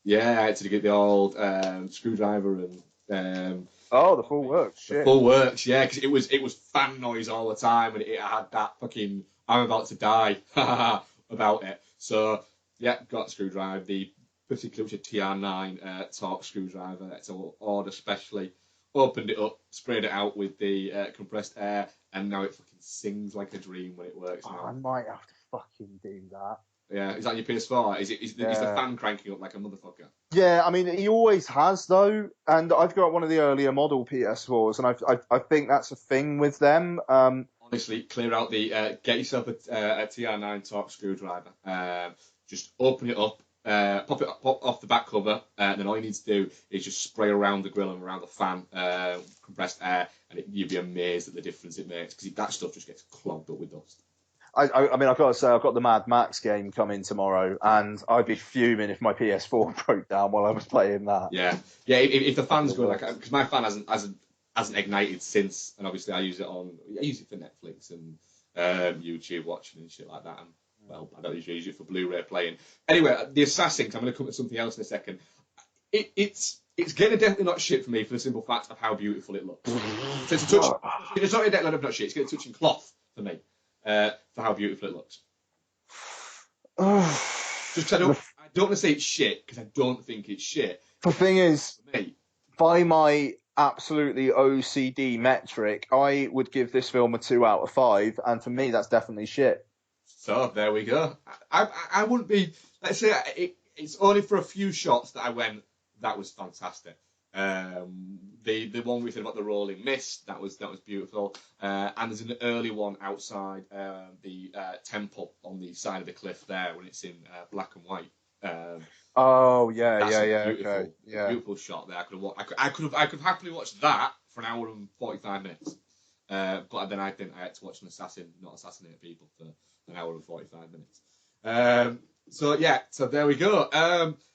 Speaker 1: Yeah, I had to get the old screwdriver and
Speaker 2: the full works. Shit.
Speaker 1: The full works, yeah, because it was fan noise all the time, and it had that fucking I'm about to die about it. So yeah, got a screwdriver, the particularly which a TR9 torque screwdriver. It's all ordered specially. Opened it up, sprayed it out with the compressed air, and now it fucking sings like a dream when it works. Now.
Speaker 2: I might have to fucking do that.
Speaker 1: Yeah, is that your PS4? Is the fan cranking up like a motherfucker?
Speaker 2: Yeah, I mean, he always has though, and I've got one of the earlier model PS4s, and I think that's a thing with them.
Speaker 1: Honestly, clear out get yourself a TR9 torque screwdriver. Just open it up, pop off the back cover, and then all you need to do is just spray around the grill and around the fan, compressed air, and you'd be amazed at the difference it makes because that stuff just gets clogged up with dust.
Speaker 2: I mean, I've got to say, I've got the Mad Max game coming tomorrow, and I'd be fuming if my PS4 broke down while I was playing that.
Speaker 1: Yeah. If the fan's going because my fan hasn't ignited since, and obviously I use it for Netflix and YouTube watching and shit like that. And well, I don't usually use it for Blu-ray playing. Anyway, the Assassin. I'm going to come to something else in a second. It's getting definitely not shit for me for the simple fact of how beautiful it looks. So it's a touch. It's not definitely not shit. It's getting a touching cloth for me. For how beautiful it looks. Just I don't want to say it's shit because I don't think it's shit.
Speaker 2: The thing is, by my absolutely OCD metric, I would give this film a 2 out of 5, and for me, that's definitely shit.
Speaker 1: So there we go. I wouldn't be. Let's say it's only for a few shots that I went. That was fantastic. The one we said about the rolling mist, that was beautiful. And there's an early one outside the temple on the side of the cliff there when it's in black and white. Beautiful shot there. I could have happily watched that for an hour and 45 minutes. But then I had to watch an assassin not assassinate people for an hour and 45 minutes. So there we go.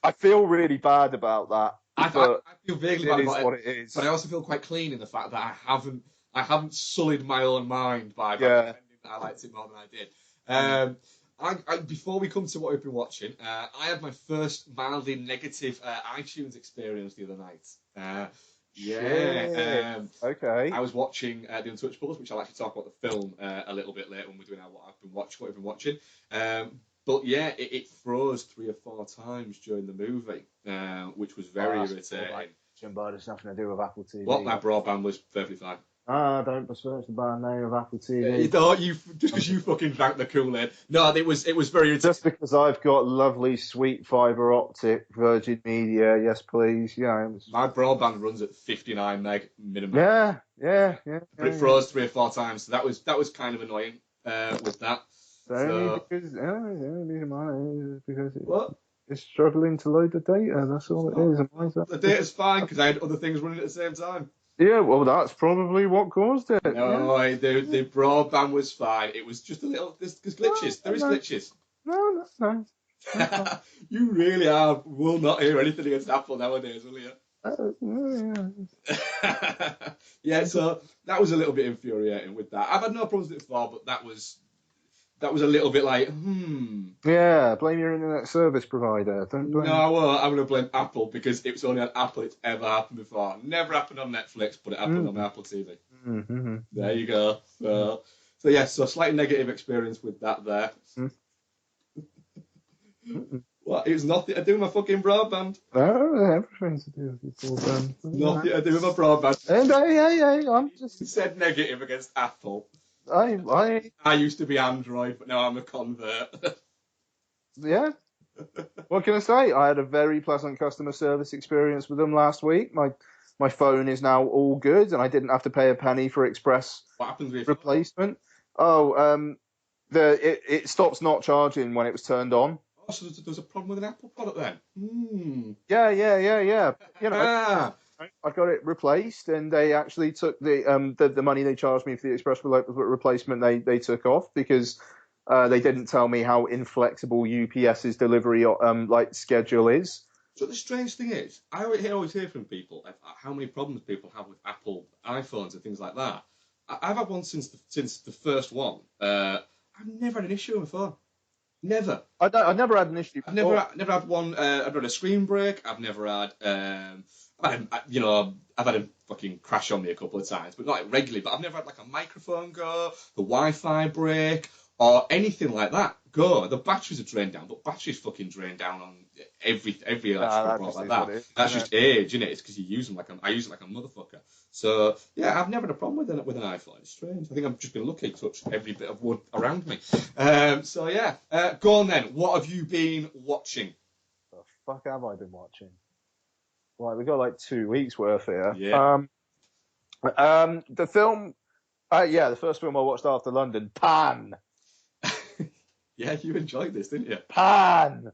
Speaker 2: I feel really bad about that.
Speaker 1: I feel vaguely bad about
Speaker 2: it is.
Speaker 1: But I also feel quite clean in the fact that I haven't sullied my own mind by pretending that I liked it more than I did. Before we come to what we've been watching, I had my first mildly negative iTunes experience the other night. Yeah.
Speaker 2: Okay.
Speaker 1: I was watching The Untouchables, which I'll actually talk about the film a little bit later when we're doing what I've been watching, what I've been watching. But yeah, it froze 3 or 4 times during the movie, which was very irritating.
Speaker 2: But it's nothing to do with Apple TV.
Speaker 1: What, my broadband was perfectly fine.
Speaker 2: Don't besmirch the brand name of Apple TV.
Speaker 1: You thought just because you fucking drank the Kool-Aid. No, it was very irritating.
Speaker 2: Just because I've got lovely, sweet fibre optic Virgin Media, yes, please.
Speaker 1: My broadband runs at 59 meg minimum.
Speaker 2: Yeah.
Speaker 1: But it froze 3 or 4 times, so that was kind of annoying with that.
Speaker 2: Only because it's struggling to load the data. That's all it is.
Speaker 1: The data's fine because I had other things running at the same time.
Speaker 2: Yeah, well, that's probably what caused it.
Speaker 1: No, the broadband was fine. It was just a little. There's glitches. There is glitches.
Speaker 2: No.
Speaker 1: You really will not hear anything against Apple nowadays, will you? Yeah, so that was a little bit infuriating with that. I've had no problems with it before, but that was a little bit like,
Speaker 2: Yeah, blame your internet service provider. Don't blame.
Speaker 1: No, I won't. I'm going to blame Apple because it's only on Apple it's ever happened before. Never happened on Netflix, but it happened on my Apple TV.
Speaker 2: Mm-hmm.
Speaker 1: There you go. So yeah, so slightly negative experience with that there. What? It was nothing to do with my fucking broadband.
Speaker 2: Everything to do with your broadband.
Speaker 1: Nothing to do with my broadband.
Speaker 2: And I'm just
Speaker 1: said negative against Apple.
Speaker 2: I
Speaker 1: used to be Android, but now I'm a convert.
Speaker 2: Yeah. What can I say? I had a very pleasant customer service experience with them last week. My phone is now all good, and I didn't have to pay a penny for express
Speaker 1: What happens with
Speaker 2: replacement. It stops not charging when it was turned on.
Speaker 1: Oh, so there's a problem with an Apple product then?
Speaker 2: Yeah. I got it replaced, and they actually took the money they charged me for the express replacement. They took off because they didn't tell me how inflexible UPS's delivery schedule is.
Speaker 1: So the strange thing is, I always hear from people how many problems people have with Apple iPhones and things like that. I've had one since the first one. I've never had an issue with my phone. Never.
Speaker 2: I never had an issue.
Speaker 1: I've never had one. I've had a screen break. I've never had. I've had a fucking crash on me a couple of times, but not like regularly. But I've never had like a microphone go, the Wi-Fi break, or anything like that go. The batteries are drained down, but batteries fucking drain down on every electrical product like that. That's just age, isn't it? It's because you use them I use it like a motherfucker. So yeah, I've never had a problem with an iPhone. It's strange. I think I've just been lucky to touch every bit of wood around me. So yeah, go on then. What have you been watching?
Speaker 2: The fuck have I been watching? Right, we got like 2 weeks worth here.
Speaker 1: Yeah.
Speaker 2: The film. The first film I watched after London, Pan.
Speaker 1: Yeah, you enjoyed this, didn't you?
Speaker 2: Pan.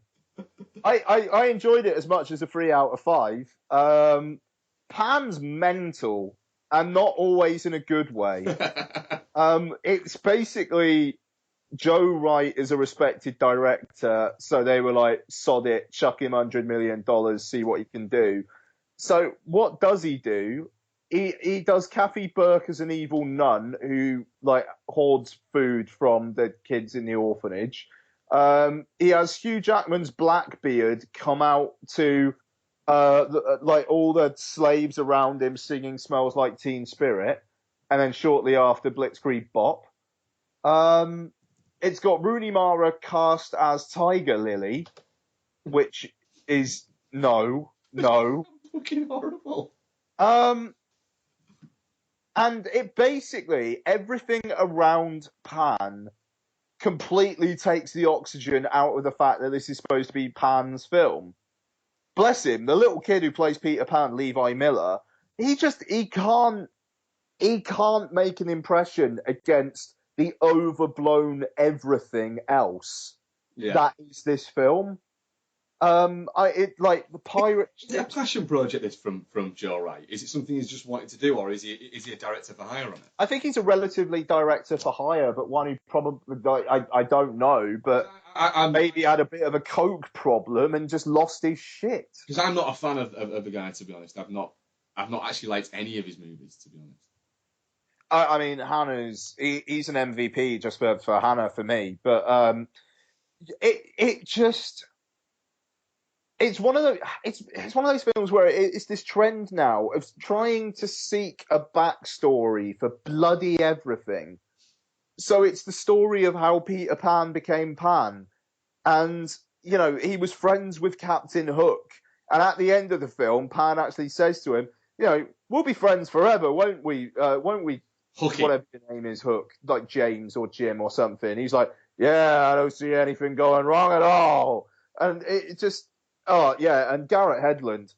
Speaker 2: I enjoyed it as much as a 3 out of 5. Pan's mental and not always in a good way. It's basically Joe Wright is a respected director, so they were like, sod it, chuck him $100 million, see what he can do. So what does he do? He does Kathy Burke as an evil nun who like hoards food from the kids in the orphanage. He has Hugh Jackman's Blackbeard come out to all the slaves around him singing "Smells Like Teen Spirit," and then shortly after Blitzkrieg Bop. It's got Rooney Mara cast as Tiger Lily, which is no.
Speaker 1: Fucking horrible.
Speaker 2: And it basically, everything around Pan completely takes the oxygen out of the fact that this is supposed to be Pan's film. Bless him, the little kid who plays Peter Pan, Levi Miller, he can't make an impression against the overblown everything else that is this film. The pirate.
Speaker 1: Is it a passion project? This from Joe Wright? Is it something he's just wanted to do, or is he a director for hire on it?
Speaker 2: I think he's a relatively director for hire, but one who probably I don't know, but maybe had a bit of a coke problem and just lost his shit.
Speaker 1: Because I'm not a fan of the guy, to be honest. I've not actually liked any of his movies, to be honest.
Speaker 2: I mean, he's an MVP just for Hannah for me, but it's one of the it's one of those films where it's this trend now of trying to seek a backstory for bloody everything. So it's the story of how Peter Pan became Pan, and he was friends with Captain Hook, and at the end of the film, Pan actually says to him, we'll be friends forever, won't we? Won't we?
Speaker 1: Hooky.
Speaker 2: Whatever your name is, Hook, like James or Jim or something. He's like, yeah, I don't see anything going wrong at all, and it just, oh yeah, and Garrett Hedlund,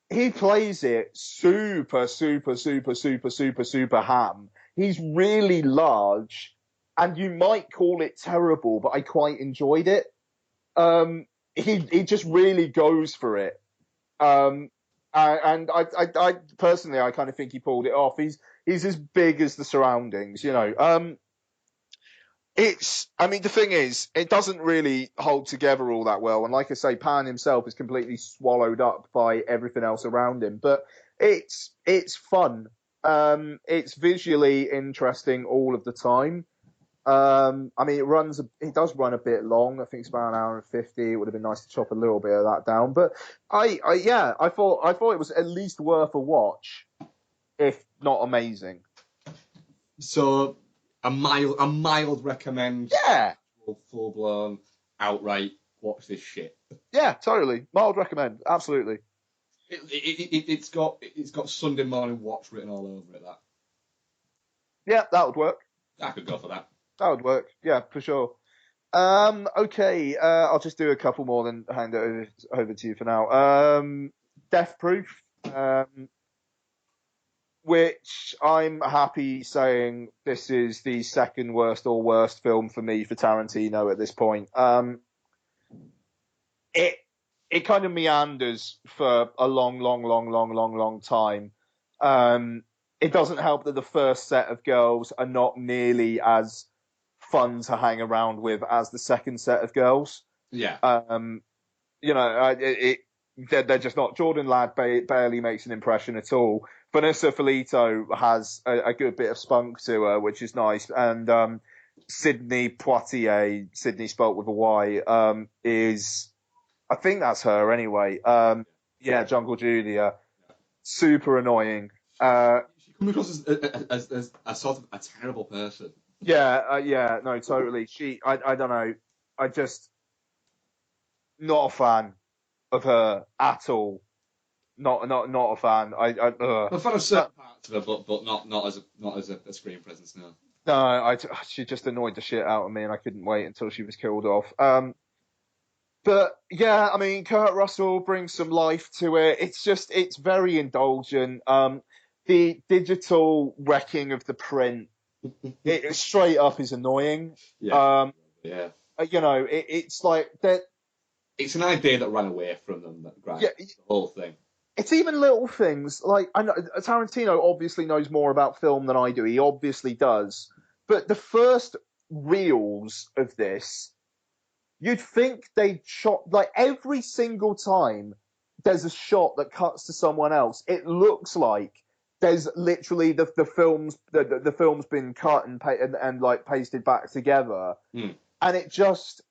Speaker 2: he plays it super, super, super, super, super, super ham. He's really large, and you might call it terrible, but I quite enjoyed it. He just really goes for it. And I personally, I kind of think he pulled it off. He's as big as the surroundings. I mean, the thing is, it doesn't really hold together all that well. And like I say, Pan himself is completely swallowed up by everything else around him. But it's fun. It's visually interesting all of the time. I mean, it does run a bit long. I think it's about an hour and 50. It would have been nice to chop a little bit of that down. But I thought it was at least worth a watch, if not amazing.
Speaker 1: So a mild recommend.
Speaker 2: Yeah.
Speaker 1: Full blown, outright, watch this shit.
Speaker 2: Yeah, totally. Mild recommend. Absolutely.
Speaker 1: It's got Sunday morning watch written all over it. That.
Speaker 2: Yeah, that would work.
Speaker 1: I could go for that.
Speaker 2: That would work. Yeah, for sure. Okay. I'll just do a couple more, then hand it over to you for now. Death Proof. Which I'm happy saying this is the second worst or worst film for me for Tarantino at this point. It kind of meanders for a long time. It doesn't help that the first set of girls are not nearly as fun to hang around with as the second set of girls.
Speaker 1: Yeah.
Speaker 2: They're just not. Jordan Ladd barely makes an impression at all. Vanessa Felito has a good bit of spunk to her, which is nice. And Sydney Poitier, Sydney spelt with a Y, is, I think that's her anyway. Yeah, Jungle Julia. Super annoying.
Speaker 1: She comes across as a sort of a terrible person.
Speaker 2: Yeah, no, totally. I don't know. I just, not a fan of her at all. Not a fan.
Speaker 1: I'm a fan of certain parts of her, but not as a screen presence. No.
Speaker 2: No, she just annoyed the shit out of me, and I couldn't wait until she was killed off. But yeah, I mean, Kurt Russell brings some life to it. It's very indulgent. The digital wrecking of the print, it straight up is annoying.
Speaker 1: Yeah.
Speaker 2: It's like that.
Speaker 1: It's an idea that ran away from them. The whole thing.
Speaker 2: It's even little things like, I know Tarantino obviously knows more about film than I do. He obviously does. But the first reels of this, you'd think they'd shot, like, every single time there's a shot that cuts to someone else, it looks like there's literally the film's been cut and like pasted back together. And it just,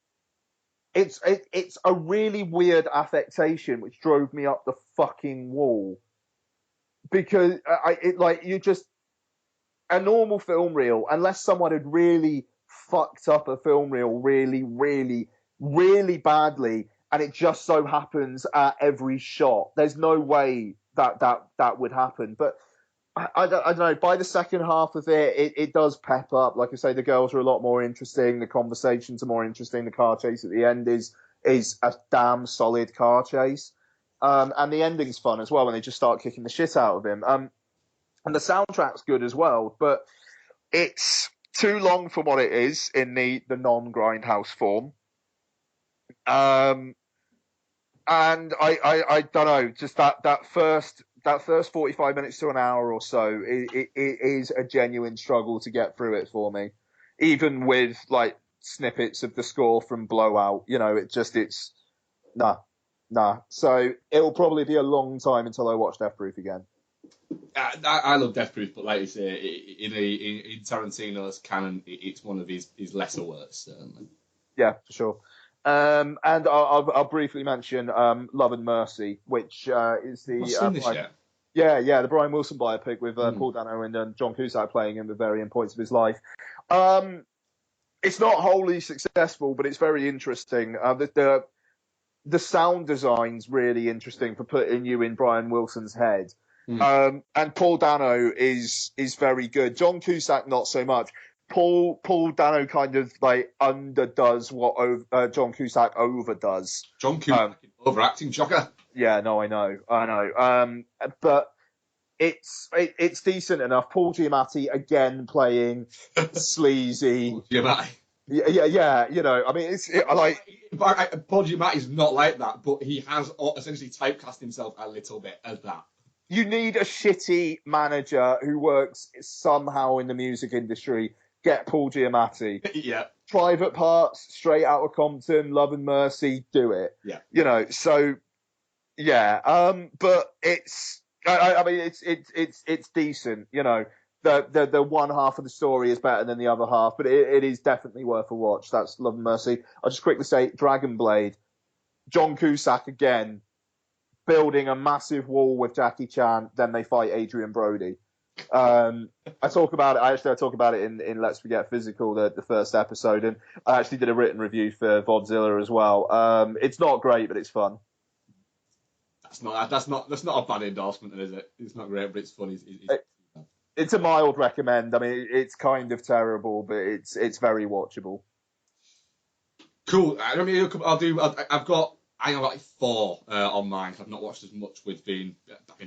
Speaker 2: it's a really weird affectation which drove me up the fucking wall, because a normal film reel, unless someone had really fucked up a film reel really, really, really badly, and it just so happens at every shot, there's no way that would happen. But I don't know. By the second half of it does pep up. Like I say, the girls are a lot more interesting. The conversations are more interesting. The car chase at the end is a damn solid car chase. And the ending's fun as well when they just start kicking the shit out of him. And the soundtrack's good as well, but it's too long for what it is in the non-grindhouse form. And I don't know, just that first 45 minutes to an hour or so, it is a genuine struggle to get through it for me. Even with like snippets of the score from Blowout, it's nah. So it'll probably be a long time until I watch Death Proof again.
Speaker 1: I love Death Proof, but like you say, in Tarantino's canon, it's one of his lesser works, certainly.
Speaker 2: Yeah, for sure. And I'll briefly mention Love and Mercy, which is
Speaker 1: I've not
Speaker 2: the
Speaker 1: seen this yet.
Speaker 2: the Brian Wilson biopic with Paul Dano and John Cusack playing him at varying points of his life. It's not wholly successful, but it's very interesting. The sound design's really interesting for putting you in Brian Wilson's head. And Paul Dano is very good. John Cusack not so much. Paul Dano kind of like underdoes what John Cusack overdoes.
Speaker 1: John Cusack overacting jocker.
Speaker 2: Yeah, no, I know. But it's decent enough. Paul Giamatti again playing sleazy.
Speaker 1: Paul Giamatti.
Speaker 2: Yeah. You know, I mean,
Speaker 1: Paul Giamatti's not like that, but he has essentially typecast himself a little bit as that.
Speaker 2: You need a shitty manager who works somehow in the music industry. Get Paul Giamatti.
Speaker 1: Yeah.
Speaker 2: Private Parts, Straight Outta Compton, Love and Mercy, do it.
Speaker 1: Yeah.
Speaker 2: You know, so yeah. But I mean, it's decent. You know, the one half of the story is better than the other half, but it is definitely worth a watch. That's Love and Mercy. I'll just quickly say Dragon Blade. John Cusack again, building a massive wall with Jackie Chan. Then they fight Adrian Brody. I talk about it in Let's Forget Physical, the first episode, and I actually did a written review for Vodzilla as well. It's not great, but it's fun.
Speaker 1: That's not a bad endorsement, is it? It's not great, but it's funny.
Speaker 2: It's a mild recommend. I mean, it's kind of terrible, but it's very watchable.
Speaker 1: Cool. I've got like 4 on mine. I've not watched as much I've been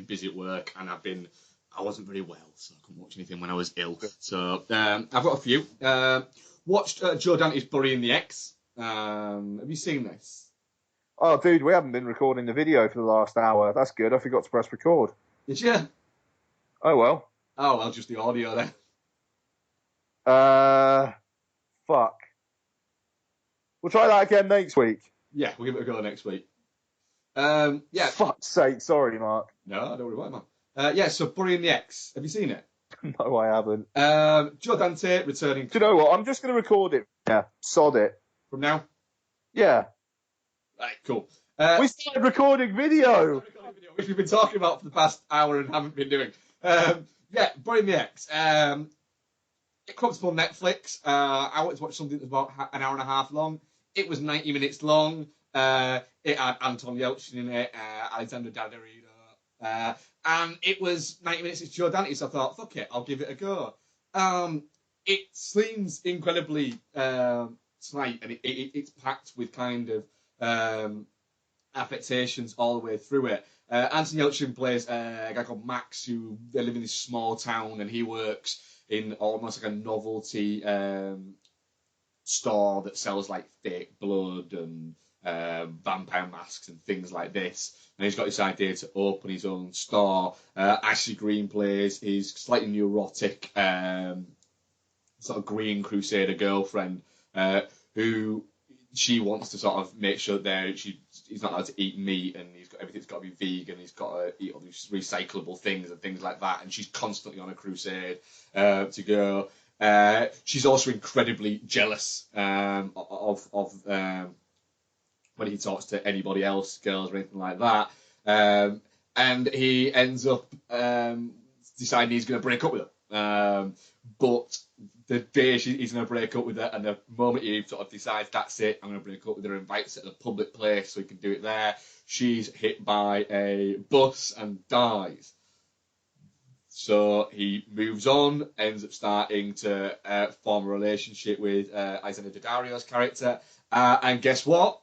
Speaker 1: busy at work, and I wasn't very well, so I couldn't watch anything when I was ill. So I've got a few. Watched Joe Dante's Burying the Ex. Have you seen this?
Speaker 2: Oh, dude, we haven't been recording the video for the last hour. That's good. I forgot to press record.
Speaker 1: Did you?
Speaker 2: Oh, well.
Speaker 1: Oh, well, just the audio then.
Speaker 2: Fuck. We'll try that again next week.
Speaker 1: Yeah, we'll give it a go next week. Yeah.
Speaker 2: Fuck's sake. Sorry, Mark.
Speaker 1: No, don't worry about it, man. So Burying the Ex. Have you seen it?
Speaker 2: No, I haven't.
Speaker 1: Joe Dante returning.
Speaker 2: Do you know what? I'm just going to record it. Yeah, sod it.
Speaker 1: From now?
Speaker 2: Yeah.
Speaker 1: Right, cool.
Speaker 2: We started recording video.
Speaker 1: Which we've been talking about for the past hour and haven't been doing. Burying the Ex. It comes up on Netflix. I wanted to watch something that was about an hour and a half long. It was 90 minutes long. It had Anton Yelchin in it, Alexander Daddario. And it was 90 minutes. It's Joe Dante, so I thought, fuck it, I'll give it a go. It seems incredibly slight, and it's packed with kind of affectations all the way through it. Anton Yelchin plays a guy called Max, who they live in this small town, and he works in almost like a novelty store that sells like fake blood and vampire masks and things like this. And he's got this idea to open his own store. Ashley Greene plays his slightly neurotic sort of Green Crusader girlfriend, who she wants to sort of make sure that he's not allowed to eat meat, and everything's got to be vegan. He's got to eat all these recyclable things and things like that. And she's constantly on a crusade to go. She's also incredibly jealous of when he talks to anybody else, girls or anything like that. And he ends up deciding he's going to break up with her. But the day he's going to break up with her, and the moment he sort of decides, that's it, I'm going to break up with her, invites her to a public place so he can do it there, she's hit by a bus and dies. So he moves on, ends up starting to form a relationship with Alexander Daddario's character. And guess what?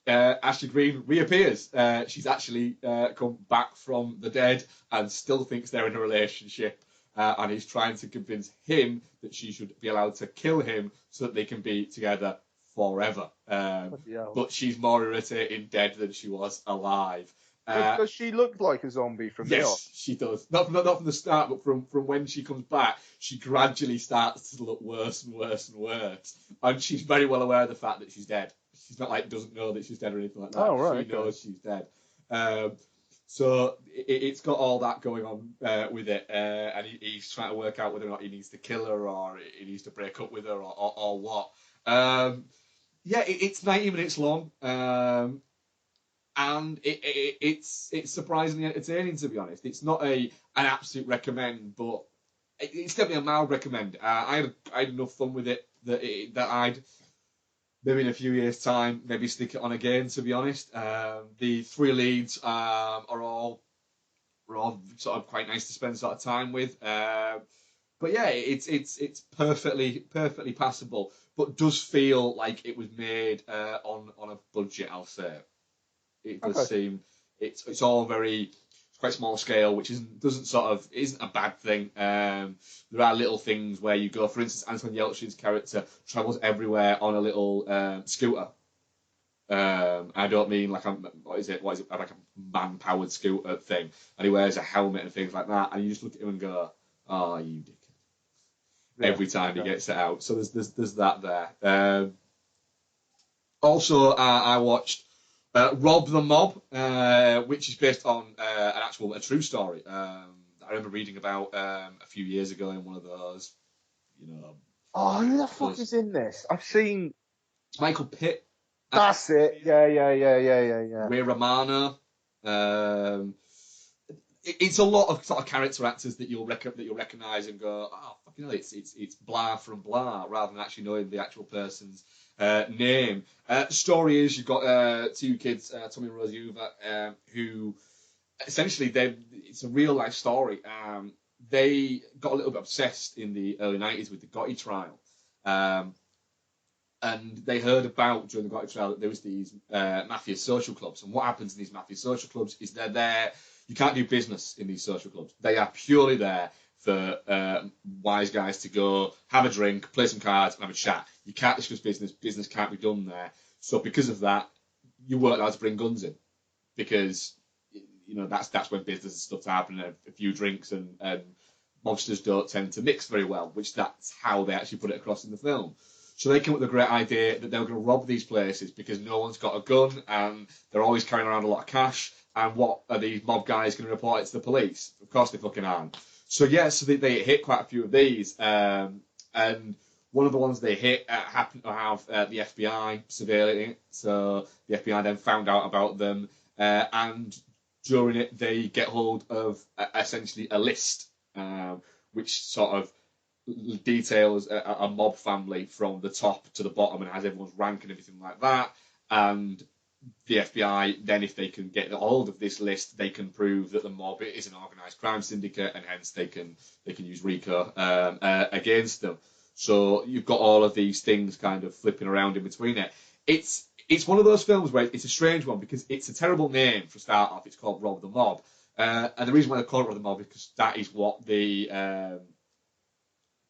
Speaker 1: Ashley Greene reappears. She's actually come back from the dead and still thinks they're in a relationship. And he's trying to convince him that she should be allowed to kill him so that they can be together forever. But she's more irritating dead than she was alive.
Speaker 2: Does she look like a zombie from the off?
Speaker 1: Yes, she does. Not from the start, but from when she comes back, she gradually starts to look worse and worse and worse. And she's very well aware of the fact that she's dead. She's not like doesn't know that she's dead or anything like that.
Speaker 2: Oh, right,
Speaker 1: she knows she's dead. So it's got all that going on with it, and he's trying to work out whether or not he needs to kill her or he needs to break up with her or what. yeah, it's 90 minutes long, and it's surprisingly entertaining, to be honest. It's not an absolute recommend, but it's definitely a mild recommend. I had enough fun with it that I'd maybe in a few years' time maybe stick it on again. To be honest, the three leads are all sort of quite nice to spend sort of time with. But yeah, it's perfectly passable, but does feel like it was made on a budget. I'll say it does
Speaker 2: Okay.
Speaker 1: seem it's all very it's quite small scale, which isn't a bad thing. There are little things where you go. For instance, Anton Yelchin's character travels everywhere on a little scooter. I don't mean like what is it like a man-powered scooter thing, and he wears a helmet and things like that, and you just look at him and go, "Oh, you dick."
Speaker 2: Yeah.
Speaker 1: Every time he
Speaker 2: Okay.
Speaker 1: gets it out, so there's that there. Also, I watched Rob the Mob, which is based on a true story. I remember reading about a few years ago in one of those, you know,
Speaker 2: Oh, who the fuck
Speaker 1: those
Speaker 2: is in this? I've seen.
Speaker 1: it's Michael Pitt,
Speaker 2: That's it. Yeah, yeah, yeah, yeah, yeah, yeah.
Speaker 1: Ray Romano. Um, it's a lot of sort of character actors that you'll recognise and go, oh fucking hell, it's blah from blah, rather than actually knowing the actual person's name. Story is you've got two kids, Tommy and Rosie Hoover, who essentially it's a real life story. They got a little bit obsessed in the early 90s with the Gotti trial. Um, and they heard about during the Gotti trial that there was these mafia social clubs. And what happens in these mafia social clubs is they're there. You can't do business in these social clubs. They are purely there for wise guys to go have a drink, play some cards, and have a chat. You can't discuss business. Business can't be done there. So because of that, you weren't allowed to bring guns in because that's when business and stuff's happening. A few drinks and monsters don't tend to mix very well, which that's how they actually put it across in the film. So they came up with a great idea that they were going to rob these places because no one's got a gun and they're always carrying around a lot of cash. And what are these mob guys going to report it to the police? Of course they fucking aren't. So yeah, so they hit quite a few of these. And one of the ones they hit happened to have the FBI surveilling it. So the FBI then found out about them. And during it, they get hold of essentially a list, which sort of details a mob family from the top to the bottom and has everyone's rank and everything like that. And the FBI then, if they can get hold of this list, they can prove that the mob is an organised crime syndicate, and hence they can use RICO against them. So you've got all of these things kind of flipping around in between it. It's one of those films where it's a strange one because it's a terrible name for a start off. It's called Rob the Mob, and the reason why they call it Rob the Mob is because that is what the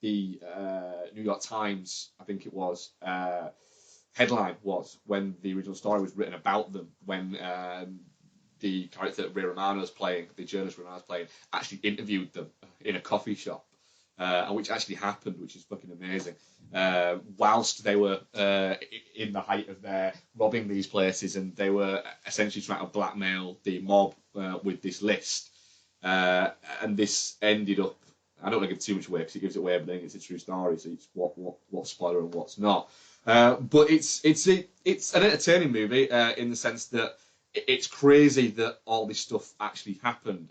Speaker 1: New York Times, I think it was, headline was when the original story was written about them. When the character that Ray Romano's playing, the journalist Romano's playing, actually interviewed them in a coffee shop, and which actually happened, which is fucking amazing. Whilst they were in the height of their robbing these places, and they were essentially trying to blackmail the mob with this list, and this ended up. I don't want to give too much away because it gives it away, but then it's a true story, so it's what's spoiler and what's not. But it's an entertaining movie in the sense that it's crazy that all this stuff actually happened.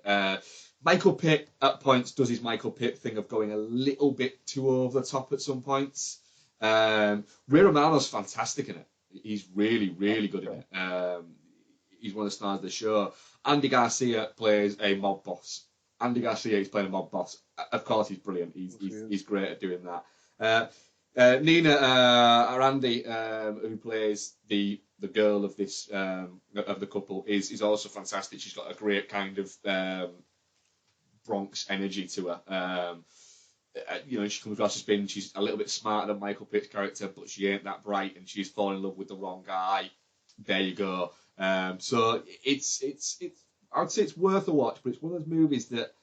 Speaker 1: Michael Pitt at points does his Michael Pitt thing of going a little bit too over the top at some points. Ray Romano's fantastic in it. He's really good in it. He's one of the stars of the show. Andy Garcia plays a mob boss. Andy Garcia is playing a mob boss. Of course, he's brilliant. He's great at doing that. Nina Arandi, who plays the girl of this of the couple, is also fantastic. She's got a great kind of Bronx energy to her. She comes across as being she's a little bit smarter than Michael Pitt's character, but she ain't that bright, and she's fallen in love with the wrong guy. There you go. So it's I would say it's worth a watch, but it's one of those movies that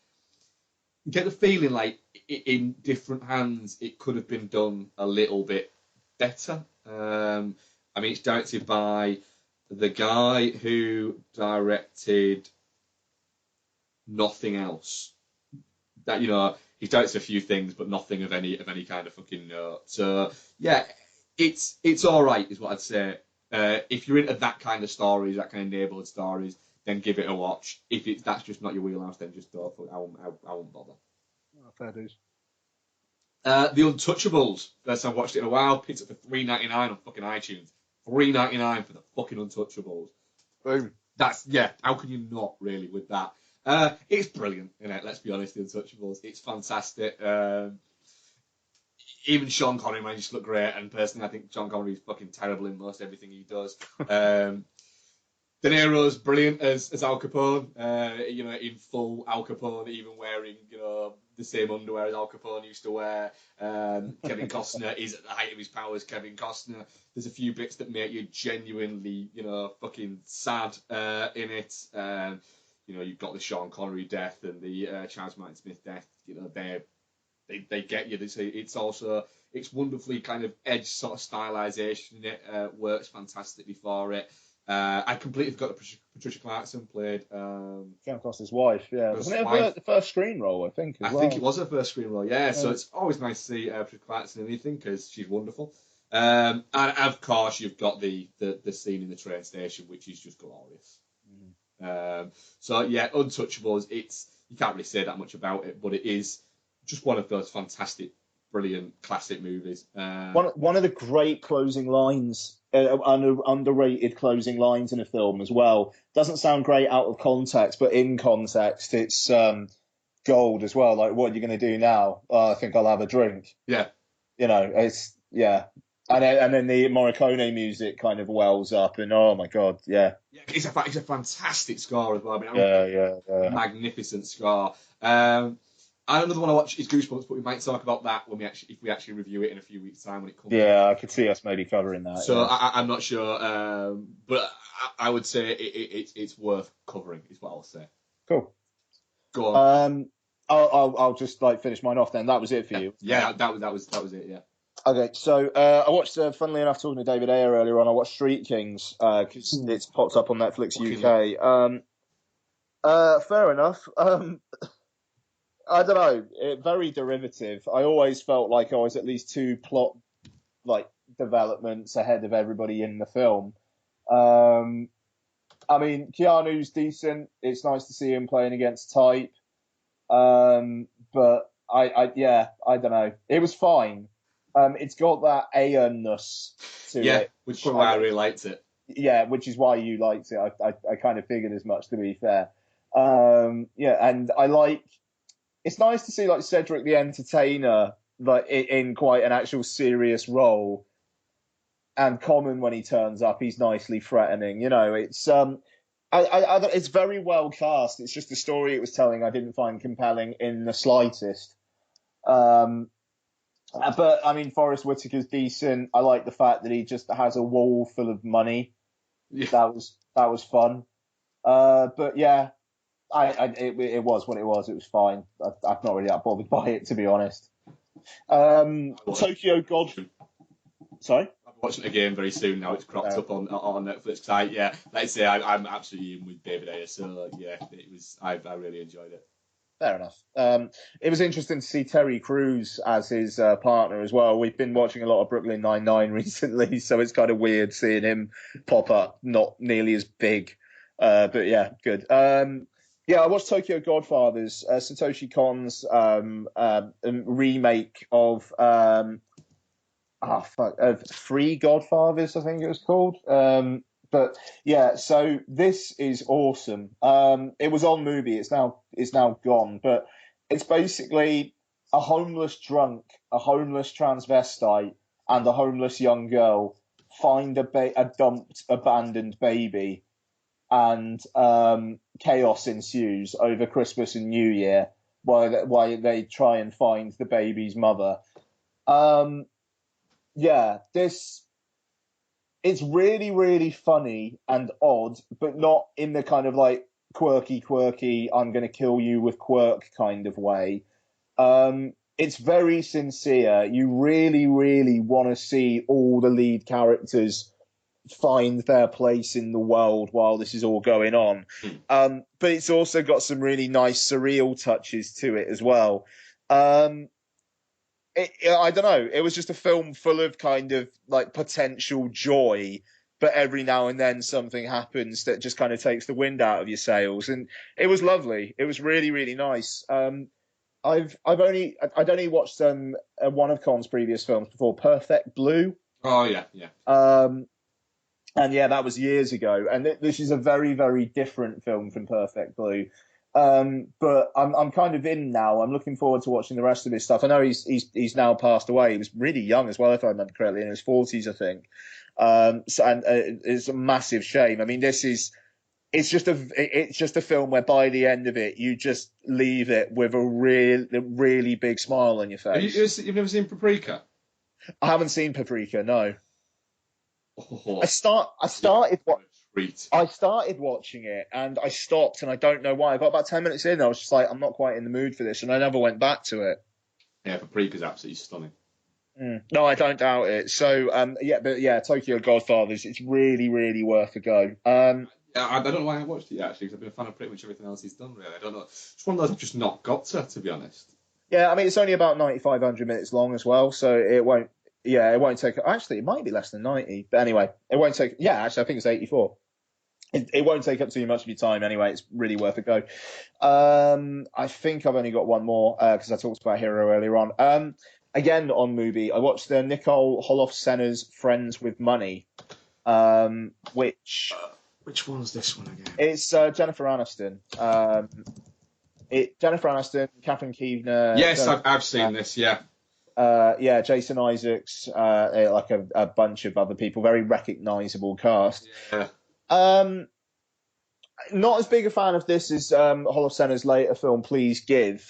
Speaker 1: you get the feeling like in different hands it could have been done a little bit better. I mean, it's directed by the guy who directed Nothing Else. That he's directed a few things, but nothing of any kind of fucking note. So yeah, It's all right, is what I'd say. If you're into that kind of stories, that kind of neighborhood stories, then give it a watch. If that's just not your wheelhouse, then just don't. I won't bother.
Speaker 2: Oh, fair dues.
Speaker 1: The Untouchables. First time I watched it in a while. Picked up for $3.99 on fucking iTunes. $3.99 for the fucking Untouchables.
Speaker 2: Boom.
Speaker 1: Yeah. How can you not really with that? It's brilliant, isn't it? Let's be honest. The Untouchables. It's fantastic. Even Sean Connery managed to look great, and personally, I think Sean Connery is fucking terrible in most everything he does. De Niro's brilliant as Al Capone, in full Al Capone, even wearing, the same underwear as Al Capone used to wear. Kevin Costner is at the height of his powers, Kevin Costner. There's a few bits that make you genuinely, fucking sad in it. You've got the Sean Connery death and the Charles Martin Smith death. They get you. It's wonderfully kind of edge sort of stylization in it. Works fantastically for it. I completely forgot that Patricia Clarkson played.
Speaker 2: Came across his wife, yeah. Wasn't it the first screen role, I think, as well?
Speaker 1: I think it was her first screen role, yeah. So it's always nice to see Patricia Clarkson in anything because she's wonderful. And of course, you've got the scene in the train station, which is just glorious. So yeah, Untouchables. You can't really say that much about it, but it is just one of those fantastic, brilliant classic movies.
Speaker 2: One of the great closing lines, underrated closing lines in a film as well. Doesn't sound great out of context, but in context, it's gold as well. Like, what are you going to do now? I think I'll have a drink.
Speaker 1: Yeah.
Speaker 2: It's, yeah. And then the Morricone music kind of wells up, and oh my god, yeah.
Speaker 1: Yeah, it's a fantastic score as well. I mean,
Speaker 2: yeah.
Speaker 1: Magnificent score. And another one I watched is Goosebumps, but we might talk about that if we actually review it in a few weeks' time when it comes.
Speaker 2: Yeah, I could see us maybe covering that.
Speaker 1: So
Speaker 2: yeah.
Speaker 1: I'm not sure, but I would say it's worth covering. Is what I'll say.
Speaker 2: Cool.
Speaker 1: Go on.
Speaker 2: I'll just finish mine off then. That was it for you.
Speaker 1: Yeah, that was it. Yeah.
Speaker 2: Okay, so I watched, funnily enough, talking to David Ayer earlier on, I watched Street Kings because it's popped up on Netflix UK. Fair enough. I don't know. Very derivative. I always felt like I was at least two plot developments ahead of everybody in the film. I mean, Keanu's decent. It's nice to see him playing against type. But I don't know. It was fine. It's got that Ayer-ness to it.
Speaker 1: Which is why I really liked it.
Speaker 2: Yeah, which is why you liked it. I kind of figured as much, to be fair. And I like. It's nice to see Cedric the Entertainer in quite an actual serious role, and Common when he turns up, he's nicely threatening. It's it's very well cast. It's just the story it was telling I didn't find compelling in the slightest. But I mean, Forrest Whitaker's decent. I like the fact that he just has a wall full of money. Yeah. That was fun. But yeah. It was what it was. It was fine. I'm not really that bothered by it, to be honest. Tokyo God. Sorry?
Speaker 1: I'm watching it again very soon now. It's cropped up on Netflix. Like I say, I'm absolutely in with David Ayer. So yeah, it was. I really enjoyed it.
Speaker 2: Fair enough. It was interesting to see Terry Crews as his partner as well. We've been watching a lot of Brooklyn Nine-Nine recently, so it's kind of weird seeing him pop up. Not nearly as big, but yeah, good. Yeah, I watched Tokyo Godfathers, Satoshi Kon's remake of Three Godfathers, I think it was called. But yeah, so this is awesome. It was on Mubi. It's now gone, but it's basically a homeless drunk, a homeless transvestite, and a homeless young girl find a dumped, abandoned baby. And chaos ensues over Christmas and New Year while they try and find the baby's mother. It's really, really funny and odd, but not in the kind of quirky, I'm going to kill you with quirk kind of way. It's very sincere. You really, really want to see all the lead characters find their place in the world while this is all going on. But it's also got some really nice surreal touches to it as well. I don't know. It was just a film full of kind of like potential joy, but every now and then something happens that just kind of takes the wind out of your sails, and it was lovely. It was really really nice. I'd only watched one of Con's previous films before, Perfect Blue.
Speaker 1: Oh yeah, yeah.
Speaker 2: And yeah, that was years ago. And this is a very, very different film from Perfect Blue. But I'm kind of in now. I'm looking forward to watching the rest of his stuff. I know he's now passed away. He was really young as well, if I remember correctly, in his 40s, I think. It's a massive shame. I mean, it's just a film where by the end of it, you just leave it with a really big smile on your face.
Speaker 1: You've never seen Paprika?
Speaker 2: I haven't seen Paprika, no.
Speaker 1: Oh,
Speaker 2: I started
Speaker 1: treat.
Speaker 2: I started watching it and I stopped and I don't know why. I got about 10 minutes in and I was just like, I'm not quite in the mood for this, and I never went back to it.
Speaker 1: Yeah, Paprika's absolutely stunning.
Speaker 2: No, I don't doubt it. So Tokyo Godfathers, it's really, really worth a go.
Speaker 1: I don't know why I watched it yet, actually, because I've been a fan of pretty much everything else he's done, really. I don't know. It's one of those I've just not got to be honest.
Speaker 2: Yeah, I mean, it's only about 9,500 minutes long as well, so it won't take. Actually, it might be less than 90, but anyway, it won't take. Yeah, actually, I think it's 84. It won't take up too much of your time anyway. It's really worth a go. I think I've only got one more because I talked about Hero earlier on. Again on Mubi, I watched the Nicole Holof-Senna's Friends with Money, which
Speaker 1: one's this one again?
Speaker 2: It's Jennifer Aniston. Jennifer Aniston, Catherine Keener.
Speaker 1: Yes, I've seen this. Yeah.
Speaker 2: Jason Isaacs, like a bunch of other people, very recognisable cast.
Speaker 1: Yeah.
Speaker 2: Not as big a fan of this as Holof-Senna's later film, Please Give,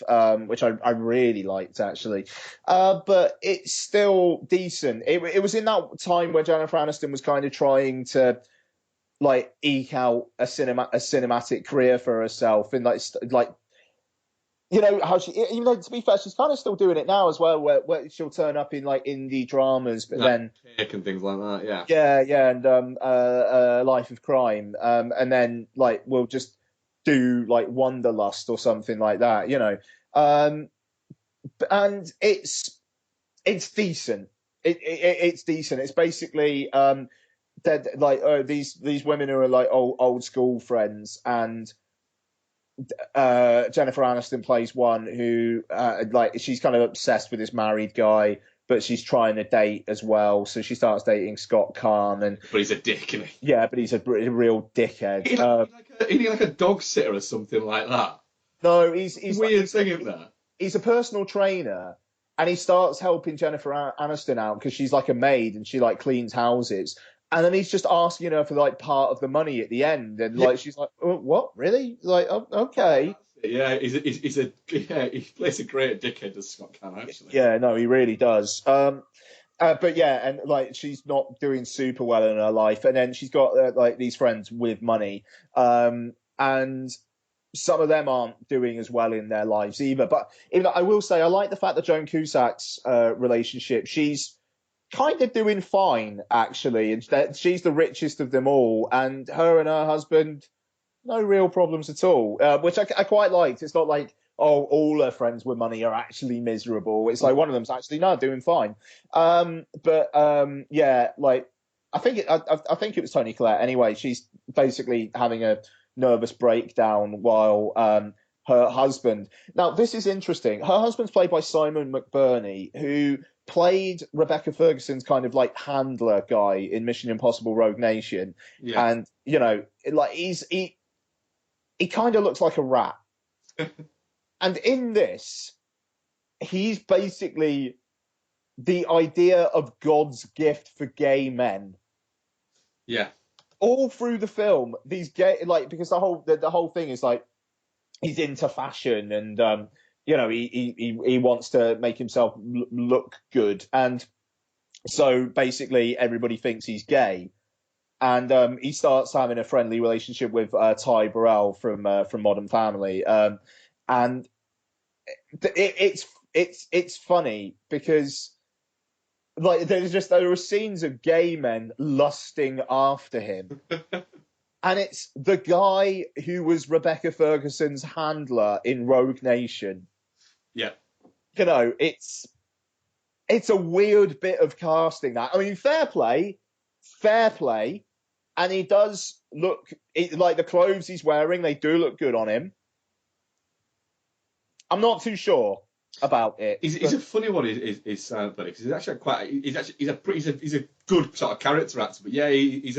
Speaker 2: which I really liked actually. But it's still decent. It was in that time where Jennifer Aniston was kind of trying to like eke out a cinematic career for herself, and like you know how she, even though to be fair, she's kind of still doing it now as well, where she'll turn up in like indie dramas, but then
Speaker 1: Cake and things like that.
Speaker 2: Yeah, and Life of Crime, and then like we'll just do like Wanderlust or something like that, you know, and it's decent. It's decent. It's basically these women who are like old school friends, and Jennifer Aniston plays one who she's kind of obsessed with this married guy, but she's trying to date as well. So she starts dating Scott Kahn,
Speaker 1: but he's a dick, isn't he?
Speaker 2: Yeah, but he's a real dickhead.
Speaker 1: Isn't he like a dog sitter or something like that?
Speaker 2: No, he's
Speaker 1: weird thing in there.
Speaker 2: He's a personal trainer, and he starts helping Jennifer Aniston out because she's like a maid and she like cleans houses. And then he's just asking her for like part of the money at the end, and like she's like, oh, "What, really?" Like, oh, okay.
Speaker 1: Yeah, he plays a great dickhead as Scott Kahn, actually.
Speaker 2: Yeah, no, he really does. But yeah, and like she's not doing super well in her life, and then she's got like these friends with money, and some of them aren't doing as well in their lives either. But even though I will say, I like the fact that Joan Cusack's relationship, she's kind of doing fine actually, and she's the richest of them all, and her husband, no real problems at all, which I quite liked. It's not like, oh, all her friends with money are actually miserable. It's like one of them's actually doing fine. Yeah, like I think it was Toni Collette. Anyway, she's basically having a nervous breakdown while her husband. Now this is interesting. Her husband's played by Simon McBurney, who played Rebecca Ferguson's kind of like handler guy in Mission Impossible: Rogue Nation, and you know, like he kind of looks like a rat. And in this, he's basically the idea of God's gift for gay men.
Speaker 1: Yeah.
Speaker 2: All through the film, these gay, like, because the whole thing is like he's into fashion, and you know, he wants to make himself look good, and so basically everybody thinks he's gay. And he starts having a friendly relationship with Ty Burrell from Modern Family, and it's funny because like there are scenes of gay men lusting after him, and it's the guy who was Rebecca Ferguson's handler in Rogue Nation.
Speaker 1: Yeah,
Speaker 2: you know, it's it's a weird bit of casting. That I mean, fair play, and he does look like the clothes he's wearing. They do look good on him. I'm not too sure about it.
Speaker 1: He's a funny one. Is Silent Bunny because he's actually he's a good sort of character actor. But yeah, he's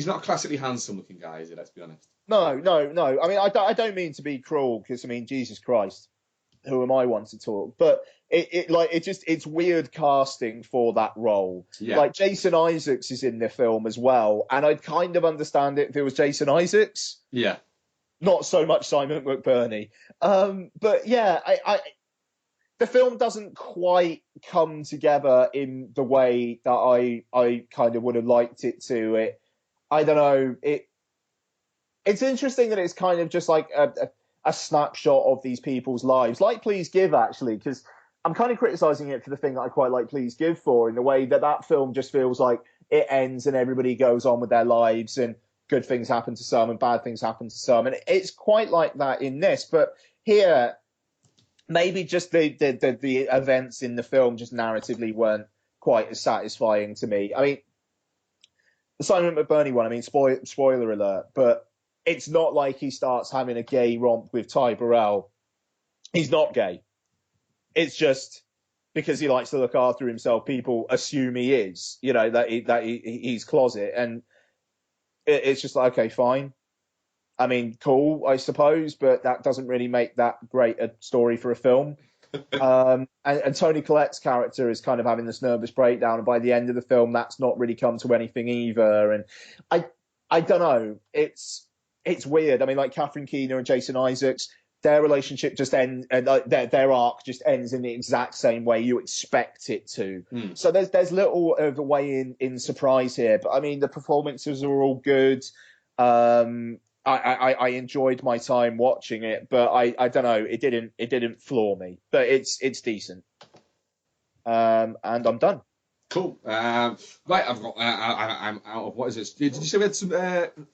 Speaker 1: not a classically handsome looking guy, is he? Let's be honest.
Speaker 2: No. I mean, I don't mean to be cruel because I mean, Jesus Christ, who am I one to talk? But it's weird casting for that role.
Speaker 1: Yeah.
Speaker 2: Like Jason Isaacs is in the film as well, and I'd kind of understand it if it was Jason Isaacs.
Speaker 1: Yeah.
Speaker 2: Not so much Simon McBurney. But yeah, the film doesn't quite come together in the way that I kind of would have liked it to. I don't know. It's interesting that it's kind of just like a snapshot of these people's lives, like Please Give, actually, because I'm kind of criticizing it for the thing that I quite like Please Give for, in the way that film just feels like it ends and everybody goes on with their lives and good things happen to some and bad things happen to some. And it's quite like that in this. But here, maybe just the events in the film just narratively weren't quite as satisfying to me. I mean, the Simon McBurney one, I mean, spoiler alert, but it's not like he starts having a gay romp with Ty Burrell. He's not gay. It's just because he likes to look after himself, people assume he is, that he's closet. And it's just like, okay, fine. I mean, cool, I suppose, but that doesn't really make that great a story for a film. And Toni Collette's character is kind of having this nervous breakdown, and by the end of the film, that's not really come to anything either. And I don't know. It's weird. I mean, like Catherine Keener and Jason Isaacs, their relationship just ends, and their arc just ends in the exact same way you expect it to. So there's little of a way in surprise here, but I mean, the performances are all good. I enjoyed my time watching it, but I don't know, it didn't floor me, but it's decent. And I'm done.
Speaker 1: Cool. Right, I'm out of what is it? Did you say we had some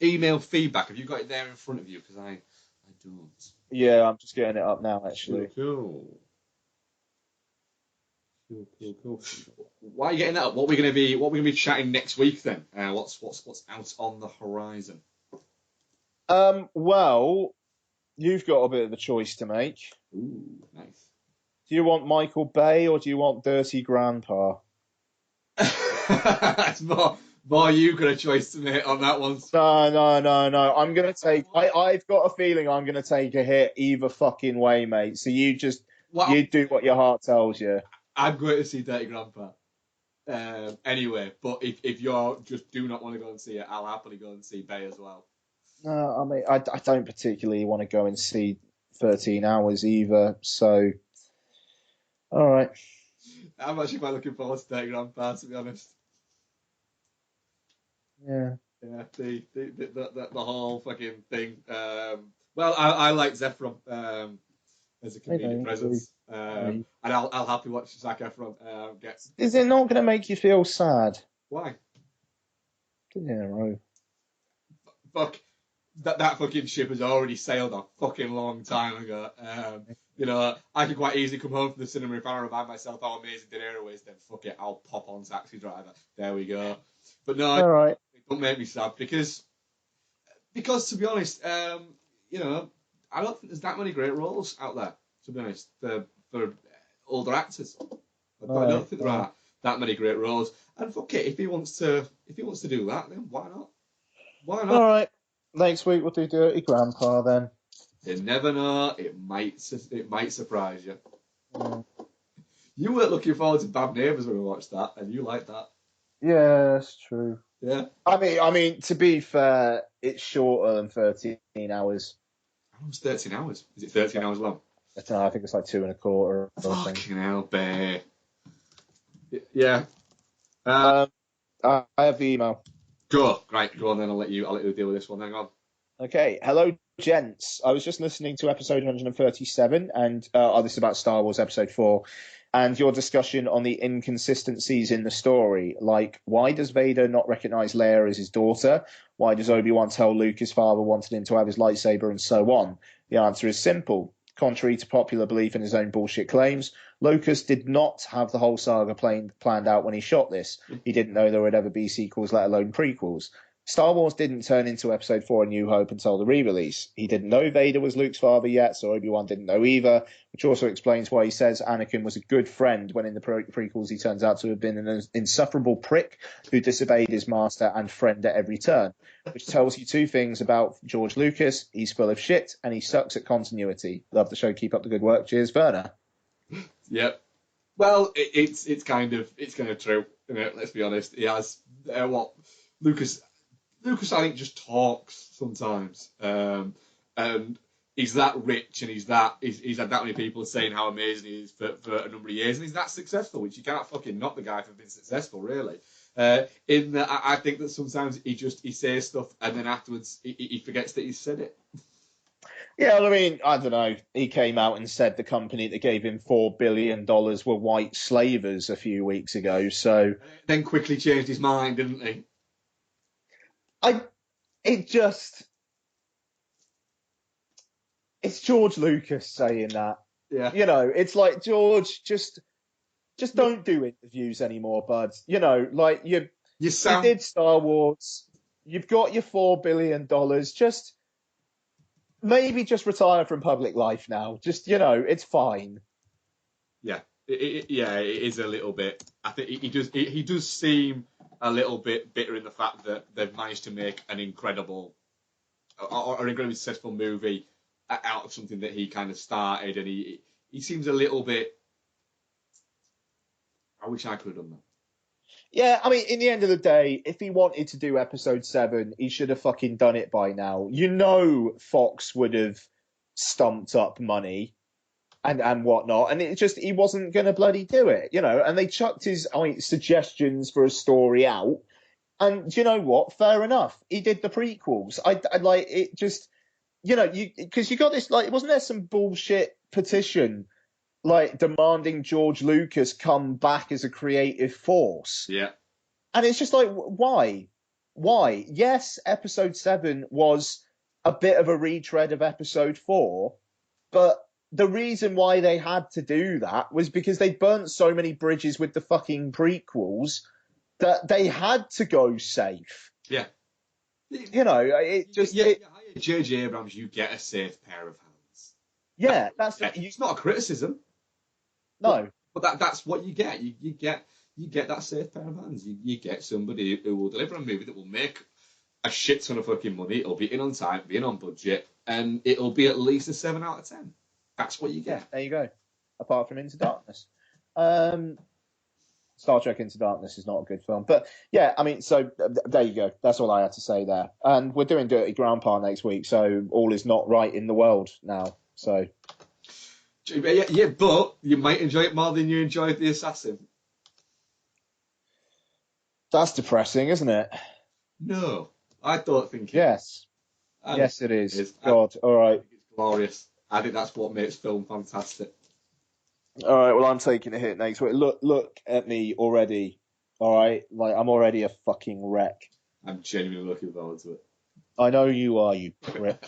Speaker 1: email feedback? Have you got it there in front of you? Because I don't.
Speaker 2: Yeah, I'm just getting it up now, actually.
Speaker 1: Cool. Why are you getting that up? What we're gonna be chatting next week then? What's out on the horizon?
Speaker 2: Well, you've got a bit of a choice to make.
Speaker 1: Ooh, nice.
Speaker 2: Do you want Michael Bay or do you want Dirty Grandpa?
Speaker 1: That's more you got a choice to make on that one.
Speaker 2: No. I'm gonna take. I've got a feeling I'm gonna take a hit either fucking way, mate. So you just you do what your heart tells you.
Speaker 1: I'm going to see Dirty Grandpa. Anyway, but if you just do not want to go and see it, I'll happily go and see Bay as well.
Speaker 2: No, I mean I don't particularly want to go and see 13 Hours either. So, all right.
Speaker 1: I'm actually quite looking forward to Dirty Grandpa, to be honest.
Speaker 2: Yeah.
Speaker 1: Yeah, the whole fucking thing. Well, I like Zephron as a comedic presence, and I'll happily watch Zac Efron get.
Speaker 2: Is it not going to make you feel sad?
Speaker 1: Why?
Speaker 2: Yeah,
Speaker 1: fuck. That fucking ship has already sailed a fucking long time ago. I could quite easily come home from the cinema if I remind myself how amazing De Niro is. Then fuck it, I'll pop on Taxi Driver. There we go. But no,
Speaker 2: all right.
Speaker 1: It don't make me sad because to be honest, I don't think there's that many great roles out there. To be honest, for older actors, I don't think there are that many great roles. And fuck it, if he wants to do that, then why not? Why not?
Speaker 2: All right. Next week we'll do Dirty Grandpa then.
Speaker 1: You never know. It might surprise you. You weren't looking forward to Bad Neighbours when we watched that, and you liked that.
Speaker 2: Yeah, that's true.
Speaker 1: Yeah.
Speaker 2: I mean, to be fair, it's shorter than 13 Hours.
Speaker 1: How long's 13 hours? Is it 13 hours long?
Speaker 2: I don't know. I think it's like 2.25.
Speaker 1: Fucking hell, bear. Yeah.
Speaker 2: I have the email.
Speaker 1: Go on then. I'll let you deal with this one. Hang on.
Speaker 2: Okay. Hello, gents. I was just listening to episode 137, and this is about Star Wars episode 4, and your discussion on the inconsistencies in the story. Like, why does Vader not recognize Leia as his daughter? Why does Obi-Wan tell Luke his father wanted him to have his lightsaber, and so on? The answer is simple. Contrary to popular belief in his own bullshit claims, Lucas did not have the whole saga planned out when he shot this. He didn't know there would ever be sequels, let alone prequels. Star Wars didn't turn into Episode 4 A New Hope until the re-release. He didn't know Vader was Luke's father yet, so Obi-Wan didn't know either, which also explains why he says Anakin was a good friend when in the prequels he turns out to have been an insufferable prick who disobeyed his master and friend at every turn, which tells you two things about George Lucas. He's full of shit, and he sucks at continuity. Love the show. Keep up the good work. Cheers, Werner.
Speaker 1: Yep. Well, it's kind of true. You know, let's be honest. He has Lucas, I think, just talks sometimes, and he's that rich, and he's had that many people saying how amazing he is for a number of years, and he's that successful, which you can't fucking knock the guy for being successful, really. In that, I think that sometimes he says stuff, and then afterwards he forgets that he said it.
Speaker 2: Yeah, I mean, I don't know. He came out and said the company that gave him $4 billion were white slavers a few weeks ago. So
Speaker 1: then quickly changed his mind, didn't he?
Speaker 2: It's George Lucas saying that.
Speaker 1: Yeah.
Speaker 2: You know, it's like, George, just don't do interviews anymore, bud. You know, like you did Star Wars. You've got your $4 billion. Maybe just retire from public life now. Just, you know, it's fine.
Speaker 1: Yeah, it is a little bit. I think he does seem a little bit bitter in the fact that they've managed to make an incredibly successful movie out of something that he kind of started, and he seems a little bit. I wish I could have done that.
Speaker 2: Yeah, I mean, in the end of the day, if he wanted to do episode 7, he should have fucking done it by now. You know, Fox would have stumped up money and whatnot, and he wasn't going to bloody do it, you know. And they chucked his suggestions for a story out, and you know what? Fair enough. He did the prequels. I like it. Just, you know, because you got this, like, wasn't there some bullshit petition like demanding George Lucas come back as a creative force?
Speaker 1: Yeah.
Speaker 2: And it's just like, why? Why? Yes, episode 7 was a bit of a retread of episode 4, but the reason why they had to do that was because they burnt so many bridges with the fucking prequels that they had to go safe.
Speaker 1: Yeah.
Speaker 2: You know, it just...
Speaker 1: J.J. Abrams, you get a safe pair of hands.
Speaker 2: Yeah,
Speaker 1: it's not a criticism.
Speaker 2: No.
Speaker 1: But that's what you get. You get that safe pair of hands. You get somebody who will deliver a movie that will make a shit ton of fucking money. It'll be in on time, be in on budget, and it'll be at least a 7 out of 10. That's what you get.
Speaker 2: Yeah, there you go. Apart from Into Darkness. Star Trek Into Darkness is not a good film. But yeah, I mean, so there you go. That's all I had to say there. And we're doing Dirty Grandpa next week, so all is not right in the world now. So...
Speaker 1: Yeah, but you might enjoy it more than you enjoyed The Assassin.
Speaker 2: That's depressing, isn't it?
Speaker 1: No, I don't think it.
Speaker 2: Yes. Yes, it is. God, all right.
Speaker 1: It's glorious. I think that's what makes film fantastic.
Speaker 2: All right, well, I'm taking a hit next week. Look at me already. All right? Like, I'm already a fucking wreck.
Speaker 1: I'm genuinely looking forward to it.
Speaker 2: I know you are, you prick.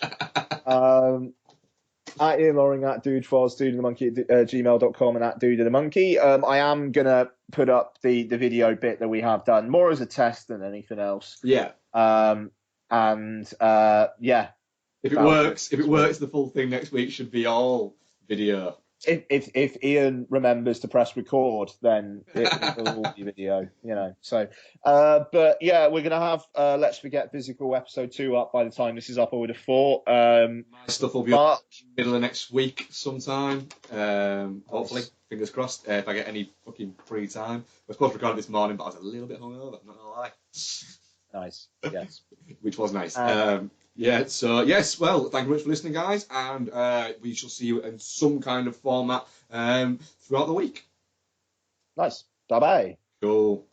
Speaker 2: At Ian Loring, at DudeFoz, dudeandamonkey at gmail.com, and at dudeandamonkey. I am going to put up the video bit that we have done, more as a test than anything else.
Speaker 1: Yeah.
Speaker 2: Yeah.
Speaker 1: If it works, the full thing next week should be all video.
Speaker 2: If Ian remembers to press record, then it will all be video, you know. So, but yeah, we're gonna have Let's Forget Physical episode 2 up by the time this is up. I would have thought. My
Speaker 1: stuff will be up middle of next week sometime. Hopefully, fingers crossed. If I get any fucking free time, I was supposed to record this morning, but I was a little bit hungover. I'm not gonna lie.
Speaker 2: Nice. Yes.
Speaker 1: Which was nice. Yeah, so yes, well, thank you very much for listening, guys, and we shall see you in some kind of format throughout the week.
Speaker 2: Nice. Bye-bye.
Speaker 1: Cool.